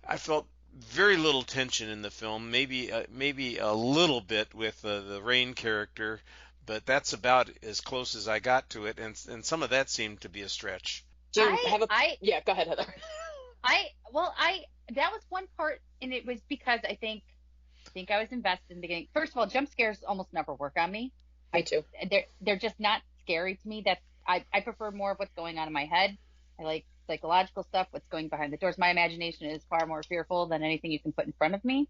I felt very little tension in the film, maybe a little bit with the Rain character, but that's about as close as I got to it, and some of that seemed to be a stretch. Do you have a? Yeah, go ahead, Heather. That was one part, and it was because I think I was invested in the beginning. First of all, jump scares almost never work on me. Me too. They're just not scary to me. I prefer more of what's going on in my head. I like psychological stuff, what's going behind the doors. My imagination is far more fearful than anything you can put in front of me.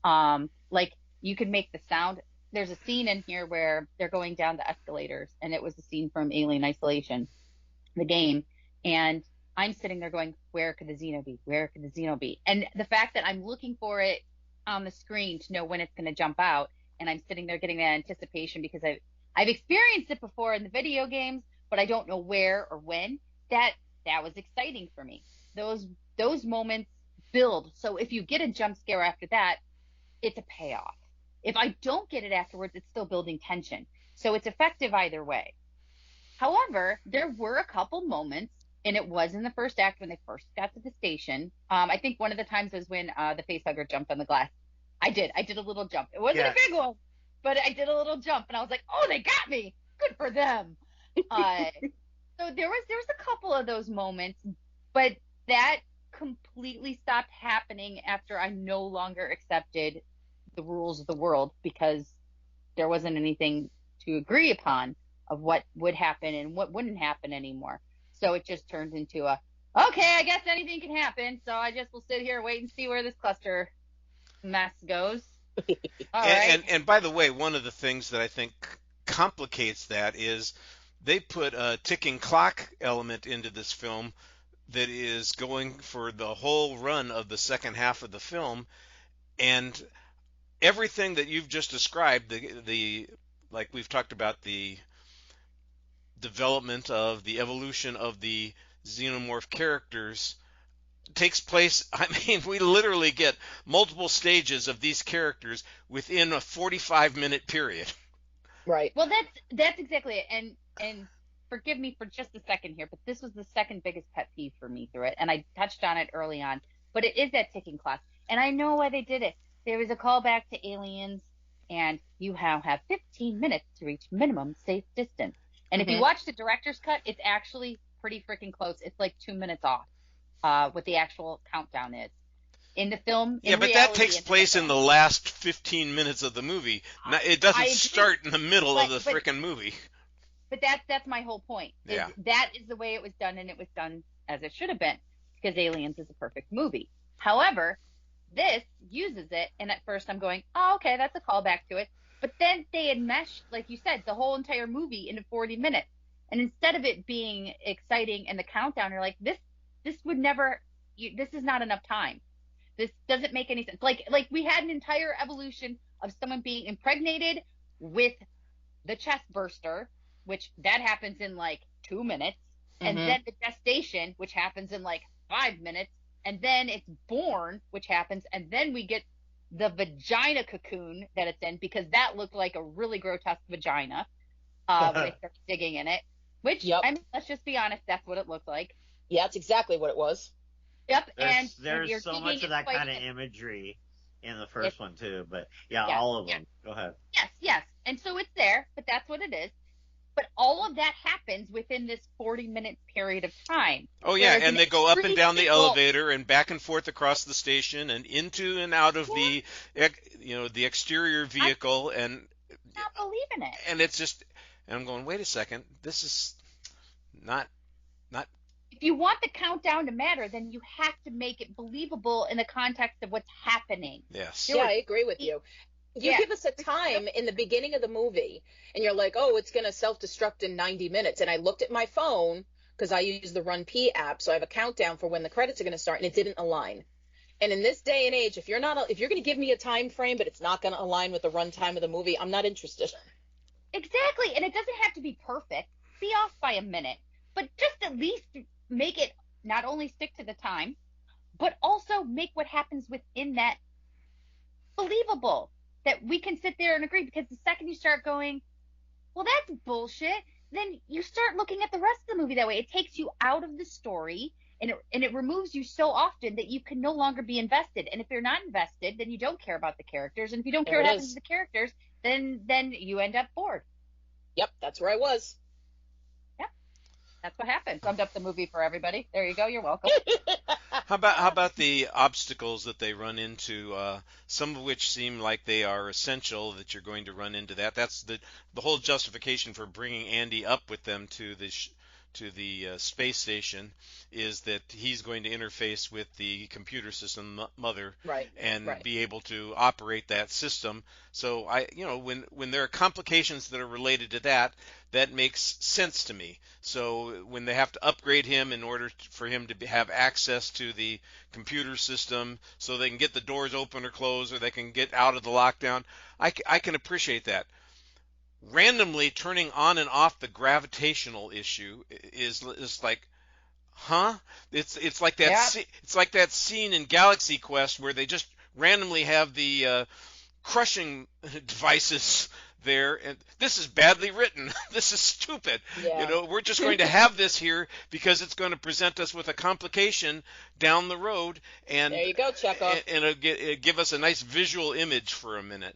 Like you can make the sound. There's a scene in here where they're going down the escalators, and it was a scene from Alien Isolation, the game. And I'm sitting there going, where could the Xeno be? Where could the Xeno be? And the fact that I'm looking for it on the screen to know when it's going to jump out, and I'm sitting there getting that anticipation because I've experienced it before in the video games, but I don't know where or when. That was exciting for me. Those moments build. So if you get a jump scare after that, it's a payoff. If I don't get it afterwards, it's still building tension. So it's effective either way. However, there were a couple moments, and it was in the first act when they first got to the station. I think one of the times was when the facehugger jumped on the glass. I did a little jump. It wasn't a big one, but I did a little jump, and I was like, oh, they got me. Good for them. So there was a couple of those moments, but that completely stopped happening after I no longer accepted the rules of the world because there wasn't anything to agree upon of what would happen and what wouldn't happen anymore. So it just turned into okay, I guess anything can happen. So I just will sit here and wait and see where this cluster mess goes. All right. And by the way, one of the things that I think complicates that is they put a ticking clock element into this film that is going for the whole run of the second half of the film, and everything that you've just described, the like we've talked about, the development of the evolution of the xenomorph characters takes place. I mean, we literally get multiple stages of these characters within a 45-minute period. Right. Well, that's exactly it. And forgive me for just a second here, but this was the second biggest pet peeve for me through it, and I touched on it early on. But it is that ticking clock, and I know why they did it. There was a callback to Aliens, and you now have 15 minutes to reach minimum safe distance. And if you watch the director's cut, it's actually pretty freaking close. It's like 2 minutes off what the actual countdown is. In the film, yeah, but that takes place in the last 15 minutes of the movie. It doesn't start in the middle of the freaking movie. But that's my whole point. Yeah. That is the way it was done, and it was done as it should have been, because Aliens is a perfect movie. However, this uses it, and at first I'm going, oh, okay, that's a callback to it. But then they had meshed, like you said, the whole entire movie into 40 minutes. And instead of it being exciting and the countdown, you're like, this would never, this is not enough time. This doesn't make any sense. Like we had an entire evolution of someone being impregnated with the chest burster, which that happens in like 2 minutes, and then the gestation, which happens in like 5 minutes, and then it's born, which happens, and then we get the vagina cocoon that it's in, because that looked like a really grotesque vagina when they started digging in it. Which, I mean, let's just be honest, that's what it looked like. Yeah, that's exactly what it was. Yep, there's so much of that kind of imagery in the first one too, but all of them. Go ahead. Yes, and so it's there, but that's what it is. But all of that happens within this 40-minute period of time. Oh yeah, and they go up and down the elevator and back and forth across the station and into and out of the exterior vehicle, and not believing it. And it's just, and I'm going, wait a second, this is not. If you want the countdown to matter, then you have to make it believable in the context of what's happening. Yes. Yeah, I agree with you. You give us a time in the beginning of the movie, and you're like, oh, it's going to self-destruct in 90 minutes. And I looked at my phone, because I use the Run P app, so I have a countdown for when the credits are going to start, and it didn't align. And in this day and age, if you're going to give me a time frame, but it's not going to align with the runtime of the movie, I'm not interested. Exactly, and it doesn't have to be perfect. Be off by a minute, but just at least make it not only stick to the time, but also make what happens within that believable, that we can sit there and agree. Because the second you start going, well, that's bullshit, then you start looking at the rest of the movie that way. It takes you out of the story, and it removes you so often that you can no longer be invested. And if you're not invested, then you don't care about the characters. And if you don't care what happens to the characters, then you end up bored. Yep, that's where I was. Yep. That's what happened. Summed up the movie for everybody. There you go. You're welcome. How about the obstacles that they run into? Some of which seem like they are essential that you're going to run into that. That's the whole justification for bringing Andy up with them to the space station, is that he's going to interface with the computer system mother, Right. and Right. be able to operate that system. So when there are complications that are related to that, that makes sense to me. So when they have to upgrade him in order for him to have access to the computer system, so they can get the doors open or close, or they can get out of the lockdown, I can appreciate that. Randomly turning on and off the gravitational issue is like, huh? It's like that. Yeah. It's like that scene in Galaxy Quest where they just randomly have the crushing devices there, and this is badly written. This is stupid. Yeah. We're just going to have this here because it's going to present us with a complication down the road, and There you go, Chekhov. and it'll give us a nice visual image for a minute.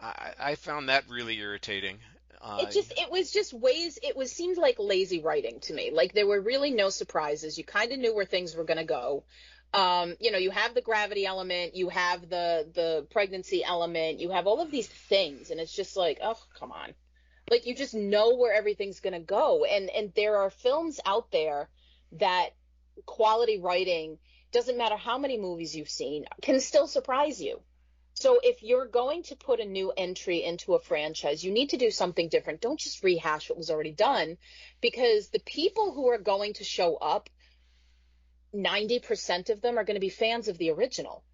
I found that really irritating. It seemed like lazy writing to me. Like there were really no surprises. You kind of knew where things were going to go. You have the gravity element, you have the pregnancy element, you have all of these things, and it's just like, oh, come on. Like you just know where everything's going to go. And there are films out there that quality writing, doesn't matter how many movies you've seen, can still surprise you. So if you're going to put a new entry into a franchise, you need to do something different. Don't just rehash what was already done, because the people who are going to show up, 90% of them are going to be fans of the original.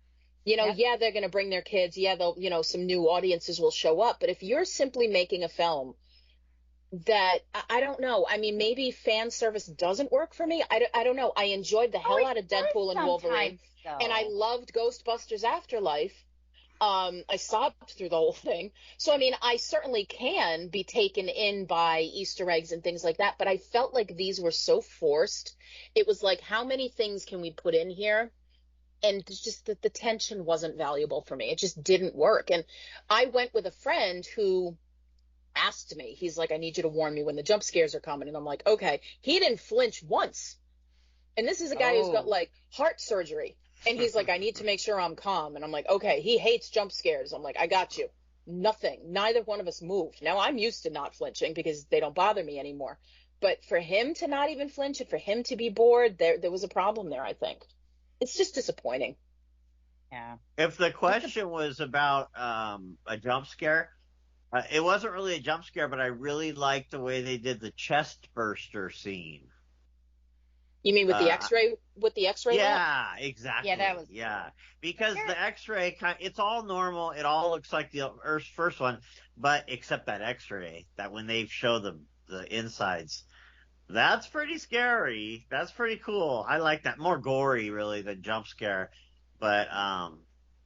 Yeah, they're going to bring their kids. Yeah, they'll, some new audiences will show up. But if you're simply making a film that, I don't know. I mean, maybe fan service doesn't work for me. I don't know. I enjoyed the hell out of Deadpool and Wolverine. And I loved Ghostbusters Afterlife. I sobbed through the whole thing. So, I mean, I certainly can be taken in by Easter eggs and things like that, but I felt like these were so forced. It was like, how many things can we put in here? And just the tension wasn't valuable for me. It just didn't work. And I went with a friend who asked me, he's like, I need you to warn me when the jump scares are coming. And I'm like, okay. He didn't flinch once. And this is a guy who's got like heart surgery. And he's like, I need to make sure I'm calm. And I'm like, okay, he hates jump scares. I'm like, I got you. Nothing. Neither one of us moved. Now I'm used to not flinching because they don't bother me anymore. But for him to not even flinch and for him to be bored, there was a problem there, I think. It's just disappointing. Yeah. If the question was about a jump scare, it wasn't really a jump scare, but I really liked the way they did the chest burster scene. You mean with the X-ray? With the X-ray? Yeah, exactly. Yeah, that was because the X-ray it's all normal. It all looks like the first one, but except that X-ray, that when they show the insides, that's pretty scary. That's pretty cool. I like that. More gory, really, than jump scare. But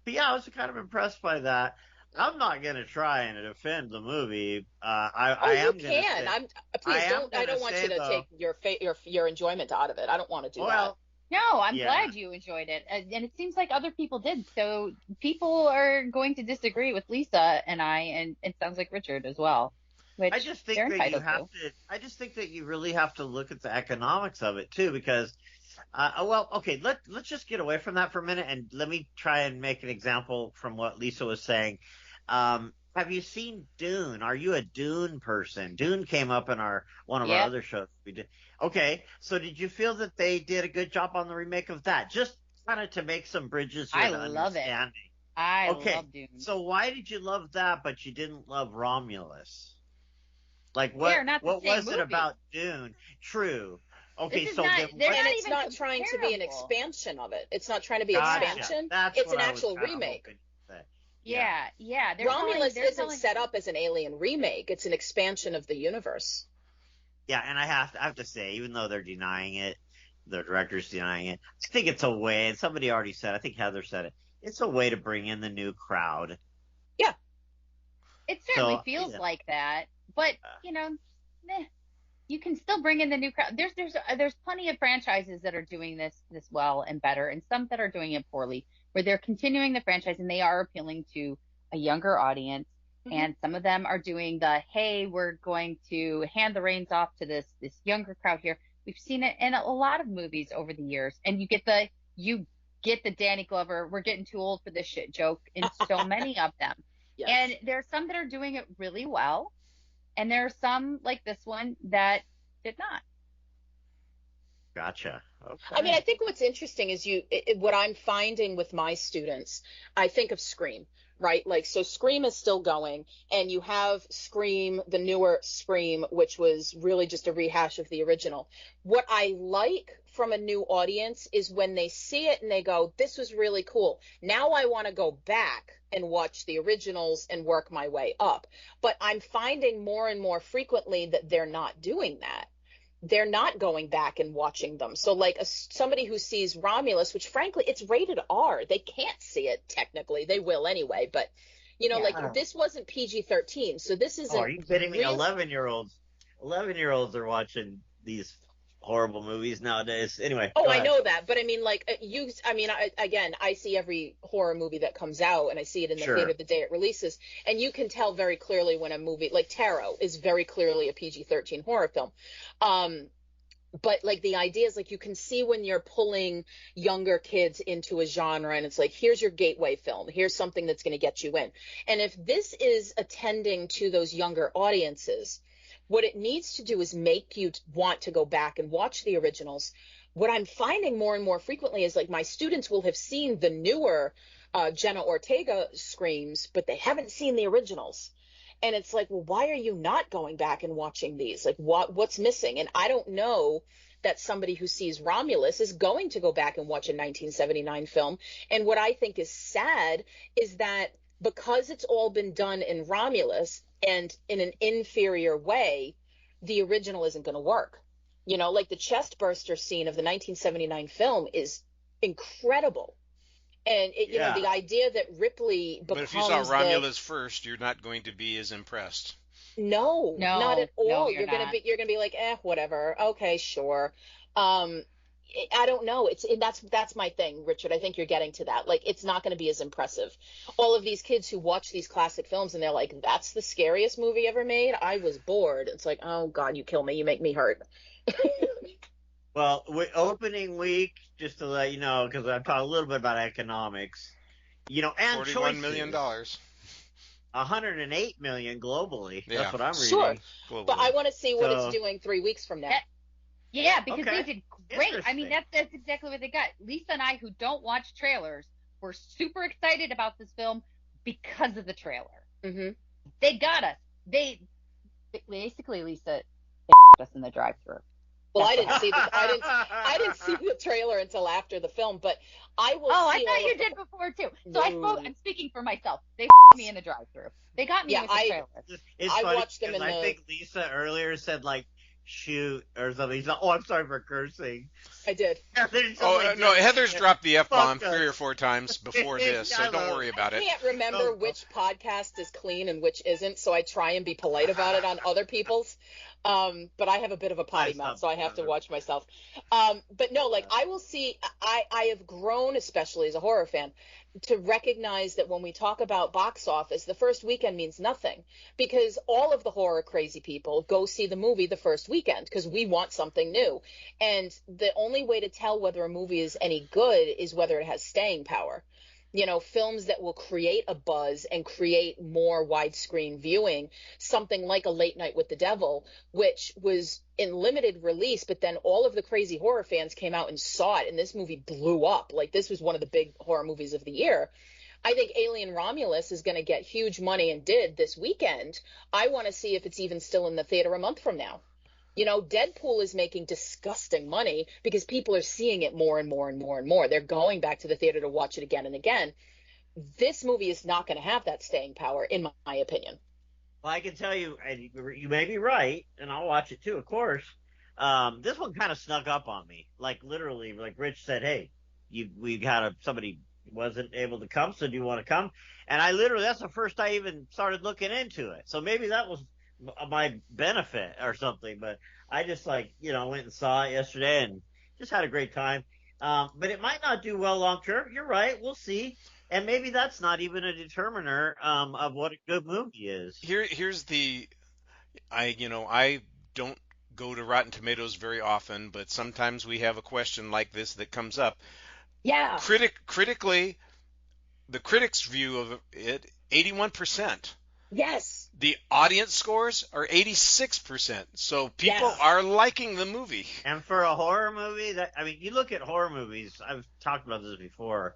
yeah, I was kind of impressed by that. I'm not going to try and defend the movie. I am you can. I don't want you to take your enjoyment out of it. I don't want to do that. No, I'm glad you enjoyed it. And it seems like other people did. So people are going to disagree with Lisa and I, and it sounds like Richard as well. Which I just think I just think that you really have to look at the economics of it too, because let's just get away from that for a minute and let me try and make an example from what Lisa was saying. Have you seen Dune? Are you a Dune person? Dune came up in one of our other shows we did. Okay, so did you feel that they did a good job on the remake of that? Just kind of to make some bridges here to understanding. I love Dune. So why did you love that, but you didn't love Romulus? Like what was it about Dune? True. Okay, so it's not trying to be an expansion of it. It's not trying to be expansion. It's an actual remake. Yeah. Romulus isn't set up as an Alien remake. It's an expansion of the universe. Yeah, and I have to say, even though they're denying it, the director's denying it, I think it's a way, and somebody already said, I think Heather said it, it's a way to bring in the new crowd. Yeah. It certainly feels like that, but, you can still bring in the new crowd. There's plenty of franchises that are doing this well and better, and some that are doing it poorly, where they're continuing the franchise and they are appealing to a younger audience. And some of them are doing the, hey, we're going to hand the reins off to this younger crowd here. We've seen it in a lot of movies over the years. And you get the Danny Glover, we're getting too old for this shit joke in so many of them. Yes. And there's some that are doing it really well. And there are some like this one that did not. Gotcha. Okay. I mean, I think what's interesting is what I'm finding with my students, I think of Scream, right? Like, so Scream is still going, and you have Scream, the newer Scream, which was really just a rehash of the original. What I like from a new audience is when they see it and they go, this was really cool. Now I want to go back and watch the originals and work my way up. But I'm finding more and more frequently that they're not doing that. They're not going back and watching them. So like somebody who sees Romulus, which frankly, it's rated R. They can't see it technically. They will anyway. But, like this wasn't PG-13. So this isn't. Oh, are you kidding me? 11-year-olds are watching these horrible movies nowadays. Anyway. Oh, I know that. But I mean, like I see every horror movie that comes out, and I see it in the theater the day it releases. And you can tell very clearly when a movie like Tarot is very clearly a PG-13 horror film. But like the idea is like you can see when you're pulling younger kids into a genre, and it's like, here's your gateway film. Here's something that's going to get you in. And if this is attending to those younger audiences, what it needs to do is make you want to go back and watch the originals. What I'm finding more and more frequently is like my students will have seen the newer Jenna Ortega Screams, but they haven't seen the originals. And it's like, well, why are you not going back and watching these? Like, what's missing? And I don't know that somebody who sees Romulus is going to go back and watch a 1979 film. And what I think is sad is that because it's all been done in Romulus and in an inferior way, the original isn't going to work. Like the chest burster scene of the 1979 film is incredible. And the idea that Ripley becomes. But if you saw Romulus first, you're not going to be as impressed. No, not at all. No, you're gonna be like, whatever. Okay, sure. I don't know. That's my thing, Richard. I think you're getting to that. Like, it's not going to be as impressive. All of these kids who watch these classic films and they're like, that's the scariest movie ever made. I was bored. It's like, oh God, you kill me. You make me hurt. Well, opening week, just to let you know, because I've talked a little bit about economics, and $41 million. $108 million globally. Yeah. That's what I'm reading. Sure. Globally. But I want to see what it's doing 3 weeks from now. Yeah, because they did great. I mean, Interesting. that's exactly what they got. Lisa and I, who don't watch trailers, were super excited about this film because of the trailer. Mm-hmm. They got us. They basically, Lisa, they us in the drive-thru. Well, I didn't see the trailer until after the film, but I will. Oh, I see thought you of did before too. So I'm speaking for myself. They me in the drive-thru. They got me with the trailer. It's I funny watched them in I the. think Lisa earlier said like shoot or something. She's like, oh, I'm sorry for cursing. I did. No, Heather's dropped the F-bomb Fuck 3 or 4 times before this, so don't worry about I it. can't remember which podcast is clean and which isn't, so I try and be polite about it on other people's. But I have a bit of a potty mouth, so I have to watch myself. But no, like I will see, I have grown, especially as a horror fan, to recognize that when we talk about box office, the first weekend means nothing because all of the horror crazy people go see the movie the first weekend because we want something new. And the only way to tell whether a movie is any good is whether it has staying power. Films that will create a buzz and create more widescreen viewing, something like A Late Night with the Devil, which was in limited release, but then all of the crazy horror fans came out and saw it, and this movie blew up. Like, this was one of the big horror movies of the year. I think Alien Romulus is going to get huge money and did this weekend. I want to see if it's even still in the theater a month from now. Deadpool is making disgusting money because people are seeing it more and more and more and more. They're going back to the theater to watch it again and again. This movie is not going to have that staying power, in my opinion. Well, I can tell you, and you may be right, and I'll watch it too, of course. This one kind of snuck up on me. Like, literally, like Rich said, hey, we had somebody wasn't able to come, so do you want to come? And that's the first I even started looking into it. So maybe that was my benefit or something, but I just went and saw it yesterday and just had a great time. But it might not do well long term. You're right. We'll see. And maybe that's not even a determiner of what a good movie is. Here's the I don't go to Rotten Tomatoes very often, but sometimes we have a question like this that comes up. Yeah. Critically, the critics' view of it, 81%. Yes. The audience scores are 86%. So people Yes. are liking the movie. And for a horror movie, you look at horror movies. I've talked about this before.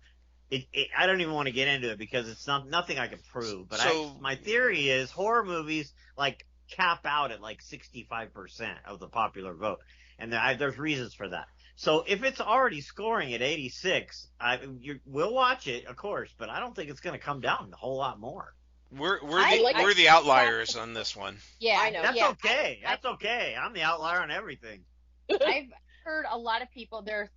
I don't even want to get into it because it's nothing I can prove. But my theory is horror movies like cap out at like 65% of the popular vote, and there's reasons for that. So if it's already scoring at 86, we'll watch it, of course, but I don't think it's going to come down a whole lot more. We're the outliers on this one. Yeah, I know. That's okay. That's okay. I'm the outlier on everything. I've heard a lot of people. They're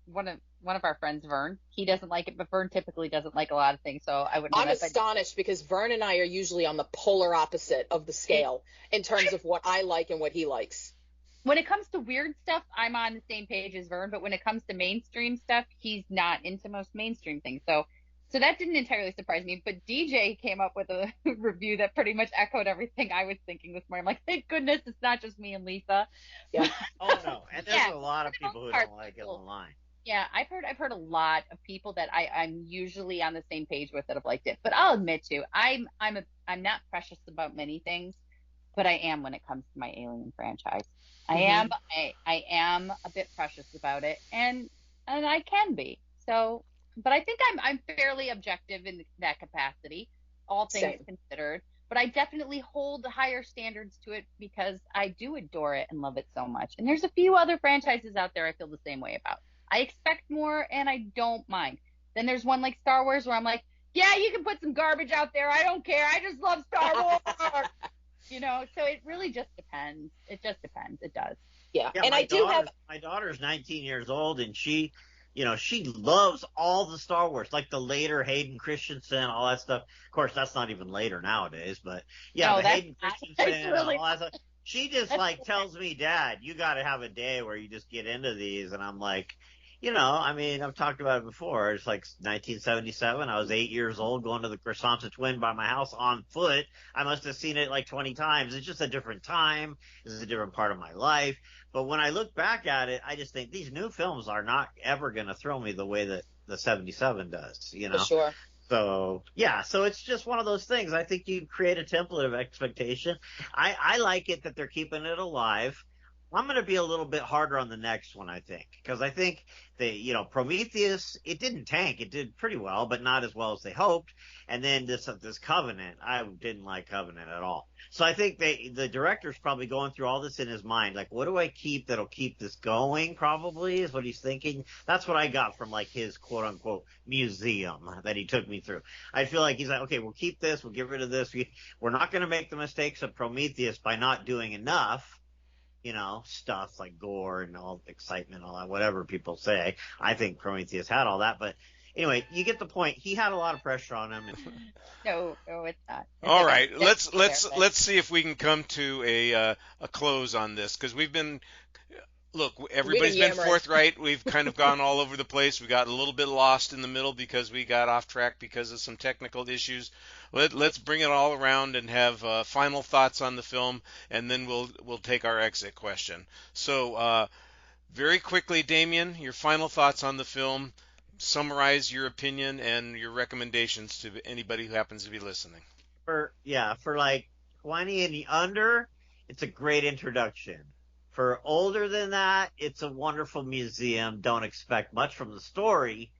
one of our friends, Vern. He doesn't like it, but Vern typically doesn't like a lot of things. So I wouldn't. I'm astonished because Vern and I are usually on the polar opposite of the scale in terms of what I like and what he likes. When it comes to weird stuff, I'm on the same page as Vern. But when it comes to mainstream stuff, he's not into most mainstream things. So that didn't entirely surprise me, but DJ came up with a review that pretty much echoed everything I was thinking this morning. I'm like, thank goodness it's not just me and Lisa. Yeah. Oh no, and there's a lot of people who don't like it online. Yeah, I've heard a lot of people that I'm usually on the same page with that have liked it. But I'll admit to, I'm not precious about many things, but I am when it comes to my Alien franchise. I am a bit precious about it, and I can be. So. But I think I'm fairly objective in that capacity, all things considered. But I definitely hold higher standards to it because I do adore it and love it so much. And there's a few other franchises out there I feel the same way about. I expect more and I don't mind. Then there's one like Star Wars where I'm like, yeah, you can put some garbage out there. I don't care. I just love Star Wars. So it really just depends. It just depends. It does. Yeah. And my daughter's 19 years old and she loves all the Star Wars, like the later Hayden Christensen, all that stuff. Of course, that's not even later nowadays, but yeah, Hayden Christensen, really, all that stuff. She just tells me, Dad, you got to have a day where you just get into these. And I'm like, I've talked about it before. It's like 1977. I was 8 years old going to the Croissant Twin by my house on foot. I must have seen it like 20 times. It's just a different time. This is a different part of my life. But when I look back at it, I just think these new films are not ever going to throw me the way that the 77 does, For sure. So, yeah, so it's just one of those things. I think you create a template of expectation. I like it that they're keeping it alive. I'm going to be a little bit harder on the next one, I think, because I think Prometheus, it didn't tank. It did pretty well, but not as well as they hoped. And then this Covenant, I didn't like Covenant at all. So I think the director's probably going through all this in his mind. Like, what do I keep that'll keep this going? Probably is what he's thinking. That's what I got from like his quote unquote museum that he took me through. I feel like he's like, okay, we'll keep this. We'll get rid of this. We're not going to make the mistakes of Prometheus by not doing enough. Stuff like gore and all excitement, all that, whatever people say. I think Prometheus had all that, but anyway, you get the point. He had a lot of pressure on him. No, it's not. All right, let's see if we can come to a close on this because we've been. Look, everybody's been forthright. We've kind of gone all over the place. We got a little bit lost in the middle because we got off track because of some technical issues. Let's bring it all around and have final thoughts on the film, and then we'll take our exit question. So, very quickly, Damien, your final thoughts on the film. Summarize your opinion and your recommendations to anybody who happens to be listening. For like 20 and under, it's a great introduction. For older than that, it's a wonderful museum. Don't expect much from the story.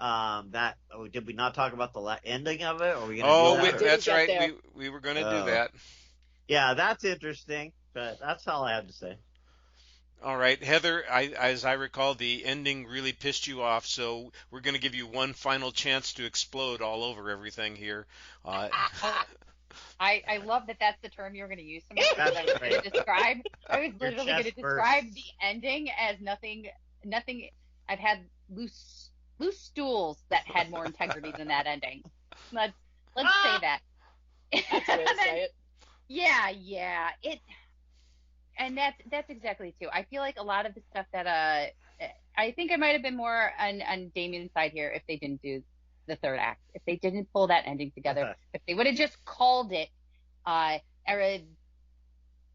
Did we not talk about the ending of it? Or are we gonna do that? That's right. We were going to do that. Yeah, that's interesting. But that's all I have to say. All right, Heather. As I recall, the ending really pissed you off, so we're going to give you one final chance to explode all over everything here. I love that that's the term you were going to use. I was literally going to describe the ending as nothing. I've had loose stools that had more integrity than that ending. Let's say that. That's the way to say it. Yeah. And that's exactly too. I feel like a lot of the stuff that I think I might have been more on Damien's side here if they didn't do the third act. If they didn't pull that ending together, if they would have just called it,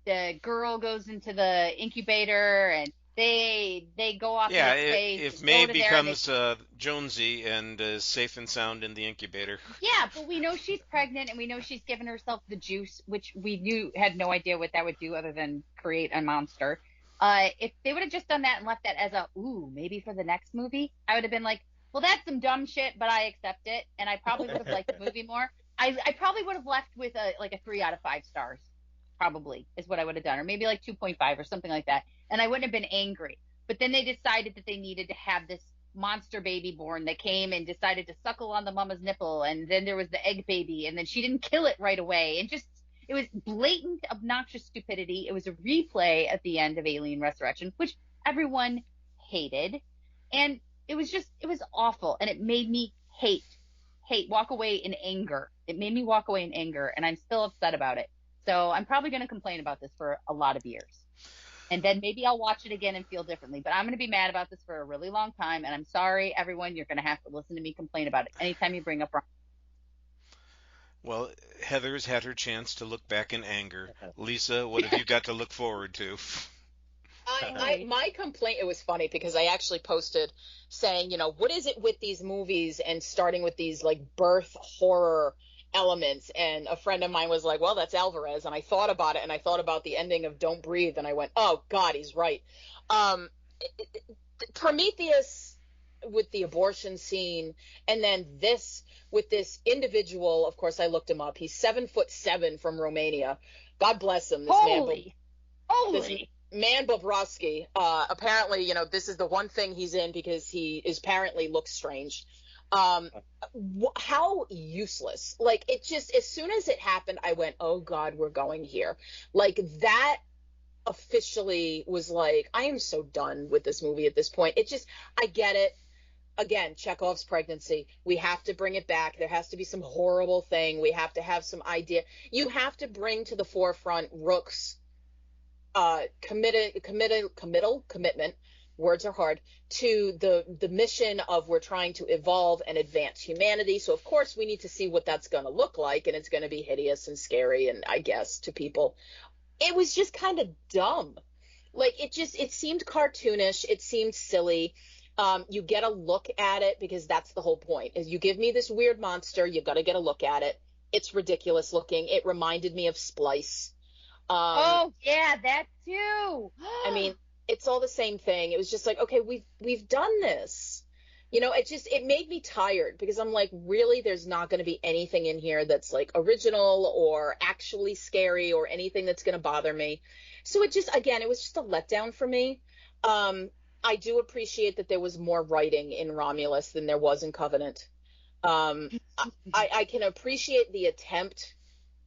the girl goes into the incubator and they go off into space. If Mae becomes Jonesy and is safe and sound in the incubator. Yeah, but we know she's pregnant and we know she's given herself the juice, which we had no idea what that would do other than create a monster. If they would have just done that and left that as maybe for the next movie, I would have been like, well, that's some dumb shit, but I accept it, and I probably would have liked the movie more. I probably would have left with a 3 out of 5 stars, probably, is what I would have done, or maybe like 2.5 or something like that, and I wouldn't have been angry. But then they decided that they needed to have this monster baby born that came and decided to suckle on the mama's nipple, and then there was the egg baby, and then she didn't kill it right away, and just it was blatant, obnoxious stupidity. It was a replay at the end of Alien Resurrection, which everyone hated. And it was awful. And it made me walk away in anger. It made me walk away in anger. And I'm still upset about it. So I'm probably going to complain about this for a lot of years. And then maybe I'll watch it again and feel differently. But I'm going to be mad about this for a really long time. And I'm sorry, everyone. You're going to have to listen to me complain about it anytime you bring up Ron. Well, Heather's had her chance to look back in anger. Lisa, what have you got to look forward to? My complaint, it was funny because I actually posted saying, what is it with these movies and starting with these like birth horror elements? And a friend of mine was like, well, that's Alvarez. And I thought about it, and I thought about the ending of Don't Breathe, and I went, oh God, he's right. Prometheus with the abortion scene, and then this with this individual. Of course, I looked him up. He's 7'7" from Romania. God bless him. This man Bobrovsky. Apparently, this is the one thing he's in because he is apparently looks strange. How useless. Like, it just, as soon as it happened, I went, oh God, we're going here. Like, that officially was like, I am so done with this movie at this point. It just, I get it. Again, Chekhov's pregnancy. We have to bring it back. There has to be some horrible thing. We have to have some idea. You have to bring to the forefront Rook's commitment, words are hard, to the mission of we're trying to evolve and advance humanity. So, of course, we need to see what that's going to look like, and it's going to be hideous and scary, and I guess, to people. It was just kind of dumb. Like, it seemed cartoonish. It seemed silly. You get a look at it because that's the whole point. Is you give me this weird monster, you got to get a look at it. It's ridiculous looking. It reminded me of Splice. Oh yeah, that too. I mean, it's all the same thing. It was just like, okay, we've done this. It made me tired because I'm like, really, there's not going to be anything in here that's like original or actually scary or anything that's going to bother me. So it was just a letdown for me. I do appreciate that there was more writing in Romulus than there was in Covenant. I can appreciate the attempt,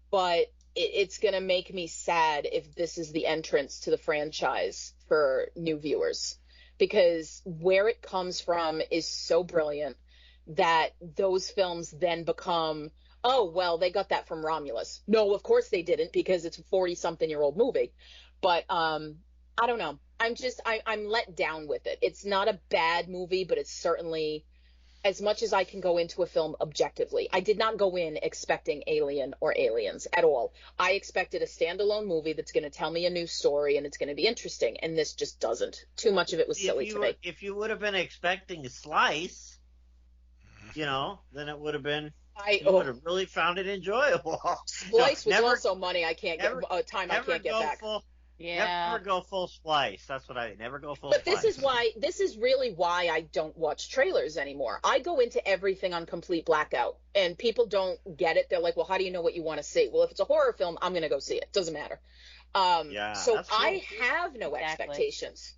but it's going to make me sad if this is the entrance to the franchise for new viewers, because where it comes from is so brilliant that those films then become, oh, well, they got that from Romulus. No, of course they didn't, because it's a 40-something-year-old movie. But I don't know. I'm let down with it. It's not a bad movie, but it's certainly, as much as I can go into a film objectively, I did not go in expecting Alien or Aliens at all. I expected a standalone movie that's going to tell me a new story and it's going to be interesting, and this just doesn't. Too much of it was silly to me. If you would have been expecting a Slice, then it would have been, you would have really found it enjoyable. Slice was also money I can't get back. Yeah. Never go full Splice. That's what I never go full But Splice. this is really why I don't watch trailers anymore. I go into everything on complete blackout, and people don't get it. They're like, well, how do you know what you want to see? Well, if it's a horror film, I'm going to go see it. Doesn't matter. So I have no expectations.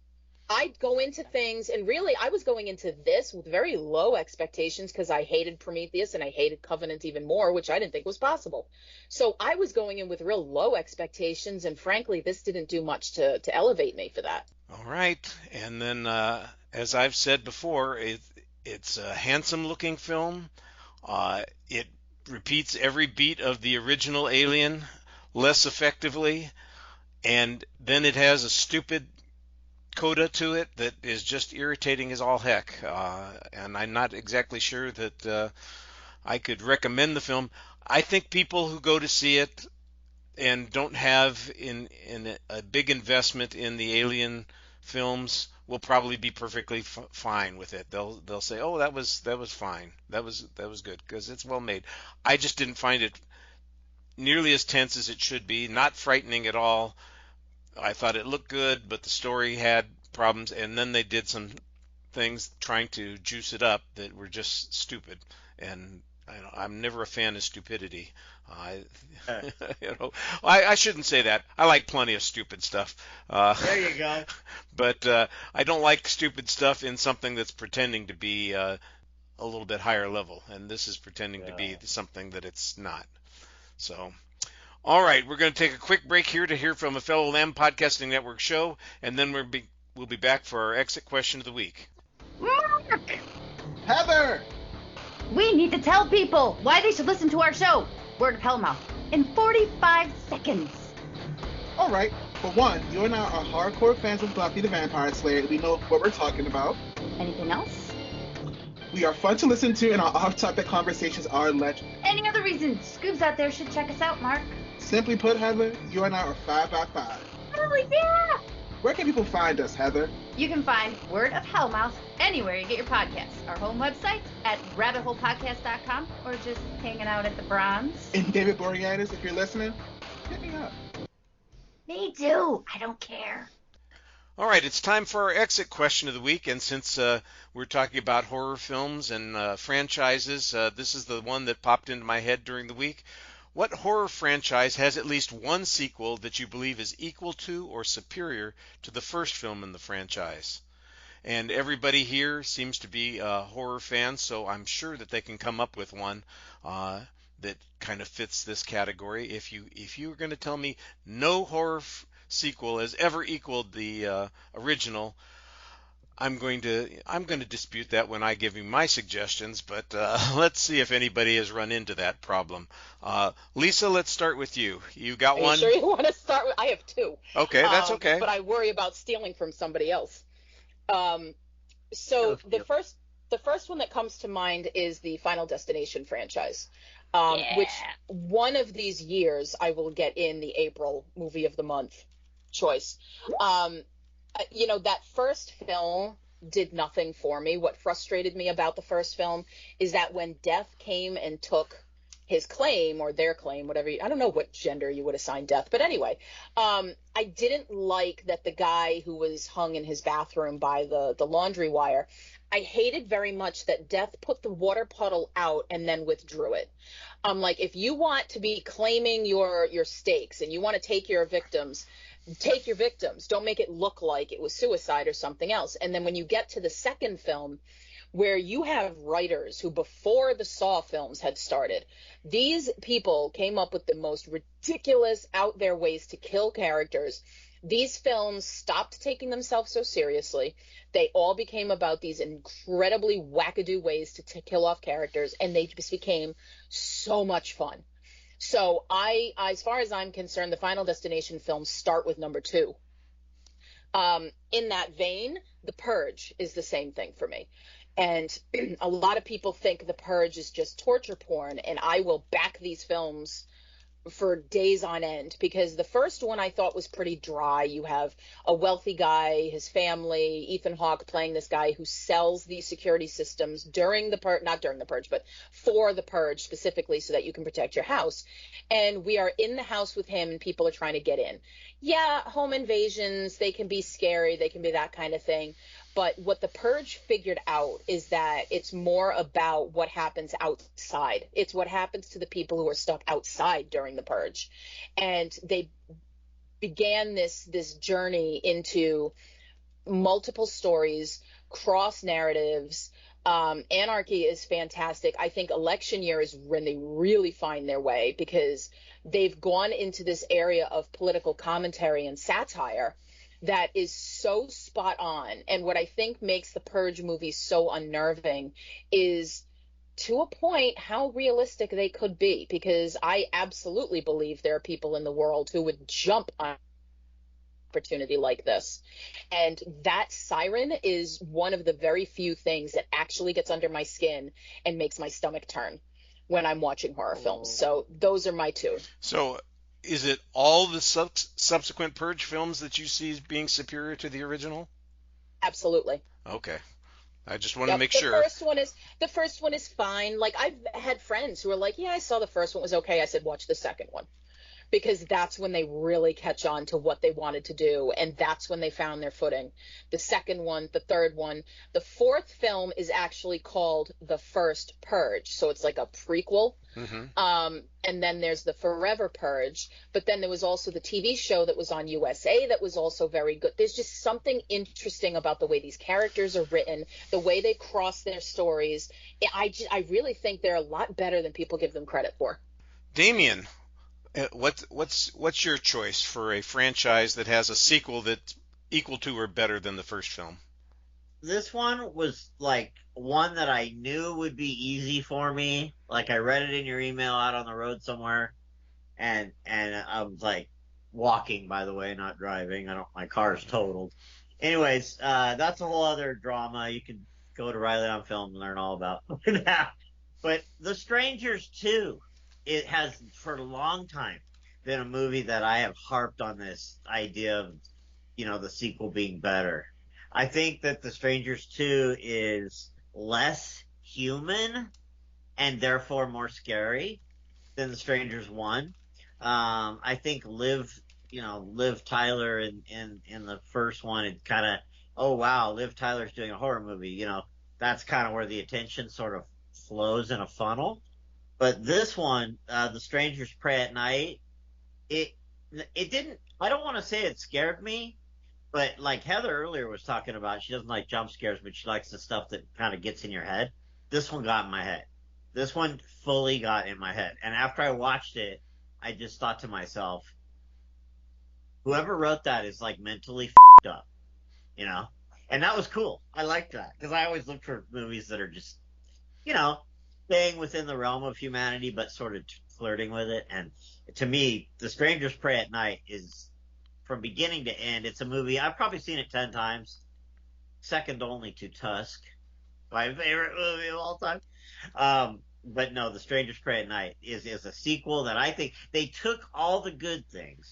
I go into things, and really I was going into this with very low expectations because I hated Prometheus and I hated Covenant even more, which I didn't think was possible. So I was going in with real low expectations, and frankly, this didn't do much to elevate me for that. All right. And then, as I've said before, it's a handsome-looking film. It repeats every beat of the original Alien less effectively, and then it has a stupid coda to it that is just irritating as all heck, and I'm not exactly sure that I could recommend the film. I think people who go to see it and don't have in a big investment in the Alien films will probably be perfectly fine with it. They'll say, "Oh, that was fine. That was good because it's well made." I just didn't find it nearly as tense as it should be. Not frightening at all. I thought it looked good, but the story had problems, and then they did some things trying to juice it up that were just stupid. And I'm never a fan of stupidity. I, I shouldn't say that. I like plenty of stupid stuff. There you go. But I don't like stupid stuff in something that's pretending to be a little bit higher level, and this is pretending to be something that it's not. So, all right, we're going to take a quick break here to hear from a fellow Lamb Podcasting Network show, and then we'll be back for our exit question of the week. Mark! Heather! We need to tell people why they should listen to our show, Word of Hellmouth, in 45 seconds. All right. For one, you and I are hardcore fans of Buffy the Vampire Slayer. We know what we're talking about. Anything else? We are fun to listen to, and our off-topic conversations are legend. Any other reason Scoobs out there should check us out, Mark? Simply put, Heather, you and I are 5 by 5. Oh, yeah! Where can people find us, Heather? You can find Word of Hellmouth anywhere you get your podcasts. Our home website at rabbitholepodcast.com, or just hanging out at the Bronze. And David Boreanaz, if you're listening, hit me up. Me too. I don't care. All right, it's time for our exit question of the week, and since we're talking about horror films and franchises, this is the one that popped into my head during the week. What horror franchise has at least one sequel that you believe is equal to or superior to the first film in the franchise? And everybody here seems to be horror fans, so I'm sure that they can come up with one that kind of fits this category. If you were going to tell me no horror sequel has ever equaled the original, I'm going to dispute that when I give you my suggestions, but let's see if anybody has run into that problem. Lisa, let's start with you. You got one? Are you sure you want to start with? I have two. Okay, that's okay. But I worry about stealing from somebody else. So the first one that comes to mind is the Final Destination franchise, which one of these years I will get in the April movie of the month choice. That first film did nothing for me. What frustrated me about the first film is that when Death came and took his claim, or their claim, whatever, I don't know what gender you would assign Death, but anyway, I didn't like that the guy who was hung in his bathroom by the laundry wire, I hated very much that Death put the water puddle out and then withdrew it. Like, if you want to be claiming your stakes and you want to take your victims, take your victims. Don't make it look like it was suicide or something else. And then when you get to the second film, where you have writers who, before the Saw films had started, these people came up with the most ridiculous, out there ways to kill characters. These films stopped taking themselves so seriously. They all became about these incredibly wackadoo ways to kill off characters, and they just became so much fun. So as far as I'm concerned, the Final Destination films start with number 2. In that vein, The Purge is the same thing for me. And a lot of people think The Purge is just torture porn, and I will back these films for days on end, because the first one I thought was pretty dry. You have a wealthy guy, his family, Ethan Hawke playing this guy who sells these security systems during the purge, not during the purge, but for the purge specifically, so that you can protect your house. And we are in the house with him, and people are trying to get in. Yeah, home invasions, they can be scary, they can be that kind of thing. But what the Purge figured out is that it's more about what happens outside. It's what happens to the people who are stuck outside during the Purge. And they began this journey into multiple stories, cross narratives. Anarchy is fantastic. I think election year is when they really find their way, because they've gone into this area of political commentary and satire that is so spot on. And what I think makes the Purge movies so unnerving is, to a point, how realistic they could be, because I absolutely believe there are people in the world who would jump on opportunity like this. And that siren is one of the very few things that actually gets under my skin and makes my stomach turn when I'm watching horror films. So those are my two. So is it all the subsequent Purge films that you see as being superior to the original? Absolutely. Okay. I just want to make sure. The first one is fine. Like, I've had friends who are like, yeah, I saw the first one was okay. I said, watch the second one. Because that's when they really catch on to what they wanted to do, and that's when they found their footing. The second one, the third one. The fourth film is actually called The First Purge, so it's like a prequel. Mm-hmm. And then there's the Forever Purge, but then there was also the TV show that was on USA that was also very good. There's just something interesting about the way these characters are written, the way they cross their stories. I really think they're a lot better than people give them credit for. Damien, what's your choice for a franchise that has a sequel that's equal to or better than the first film? This one was like one that I knew would be easy for me. Like, I read it in your email out on the road somewhere, and I was like walking, by the way, not driving. My car's totaled. Anyways, that's a whole other drama. You can go to Riley on Film and learn all about that. But The Strangers 2, it has for a long time been a movie that I have harped on this idea of, the sequel being better. I think that The Strangers 2 is less human and therefore more scary than The Strangers 1. I think Liv Tyler in the first one, it kind of, oh wow, Liv Tyler's doing a horror movie. That's kind of where the attention sort of flows in a funnel. But this one, The Strangers Prey at Night, it didn't, I don't want to say it scared me, but like Heather earlier was talking about, she doesn't like jump scares, but she likes the stuff that kind of gets in your head. This one got in my head. This one fully got in my head. And after I watched it, I just thought to myself, whoever wrote that is like mentally f***ed up, And that was cool. I liked that because I always look for movies that are just, staying within the realm of humanity, but sort of flirting with it. And to me, The Strangers Prey at Night is, from beginning to end, it's a movie. I've probably seen it 10 times, second only to Tusk, my favorite movie of all time. But no, The Strangers Prey at Night is a sequel that I think they took all the good things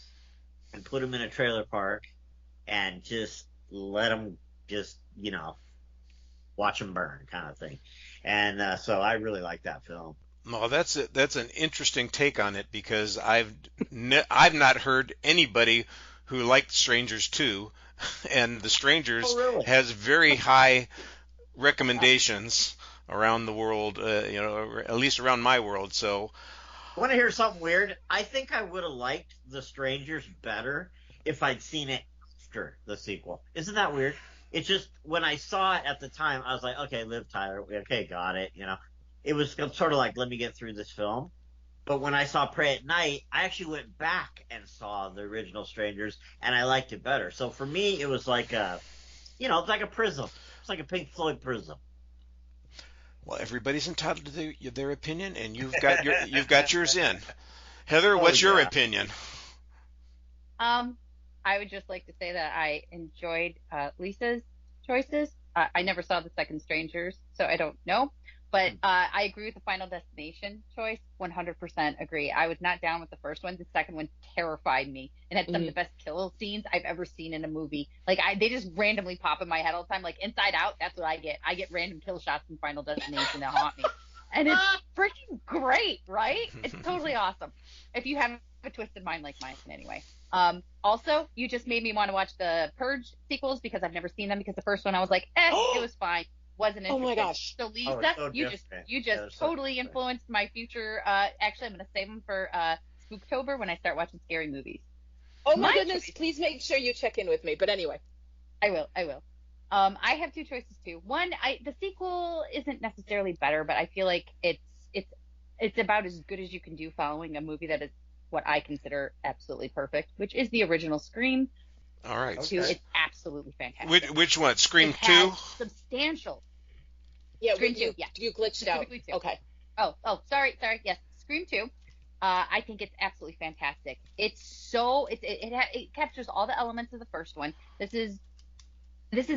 and put them in a trailer park and just let them just, watch them burn kind of thing. And so I really like that film. No, that's an interesting take on it, because I've not heard anybody who liked Strangers 2, and The Strangers has very high recommendations around the world, at least around my world. So, want to hear something weird? I think I would have liked The Strangers better if I'd seen it after the sequel. Isn't that weird? It's just, when I saw it at the time, I was like, okay, Liv Tyler, okay, got it, It was sort of like, let me get through this film. But when I saw Prey at Night, I actually went back and saw the original Strangers, and I liked it better. So for me, it was like it's like a prism. It's like a Pink Floyd prism. Well, everybody's entitled to their opinion, and you've got yours in. Heather, what's your opinion? I would just like to say that I enjoyed Lisa's choices. I never saw the second Strangers, so I don't know. But I agree with the Final Destination choice, 100% agree. I was not down with the first one. The second one terrified me and had some of the best kill scenes I've ever seen in a movie. Like, they just randomly pop in my head all the time. Like, Inside Out, that's what I get. I get random kill shots from Final Destination that haunt me. And it's freaking great, right? It's totally awesome. If you have a twisted mind like mine, anyway. Also, you just made me want to watch the Purge sequels because I've never seen them, because the first one I was like, it was fine. Wasn't interested. Oh my gosh. So Lisa, you just totally influenced my future. Actually, I'm going to save them for Spooktober when I start watching scary movies. Oh my goodness, choice. Please make sure you check in with me. But anyway. I will. I have two choices too. One, the sequel isn't necessarily better, but I feel like it's about as good as you can do following a movie that is what I consider absolutely perfect, which is the original Scream. All right. Okay. It's absolutely fantastic. Which one? Scream 2? Substantial. Yeah, Scream 2. Yeah. You glitched out. Two. Okay. Oh, sorry. Yes, Scream 2. I think it's absolutely fantastic. It captures all the elements of the first one. This is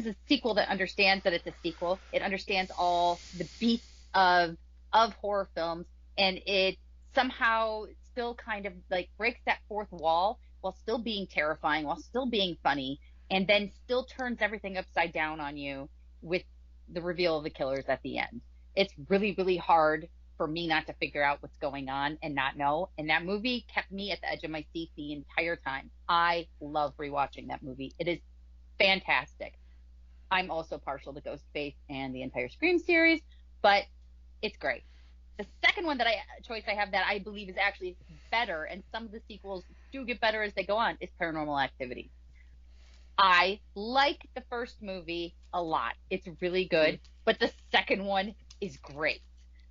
a sequel that understands that it's a sequel. It understands all the beats of horror films, and it somehow still kind of like breaks that fourth wall while still being terrifying, while still being funny, and then still turns everything upside down on you with the reveal of the killers at the end. It's really, really hard for me not to figure out what's going on and not know. And that movie kept me at the edge of my seat the entire time. I love rewatching that movie. It is fantastic. I'm also partial to Ghostface and the entire Scream series, but it's great. The second one choice I have that I believe is actually better, and some of the sequels do get better as they go on, is Paranormal Activity. I like the first movie a lot. It's really good, but the second one is great.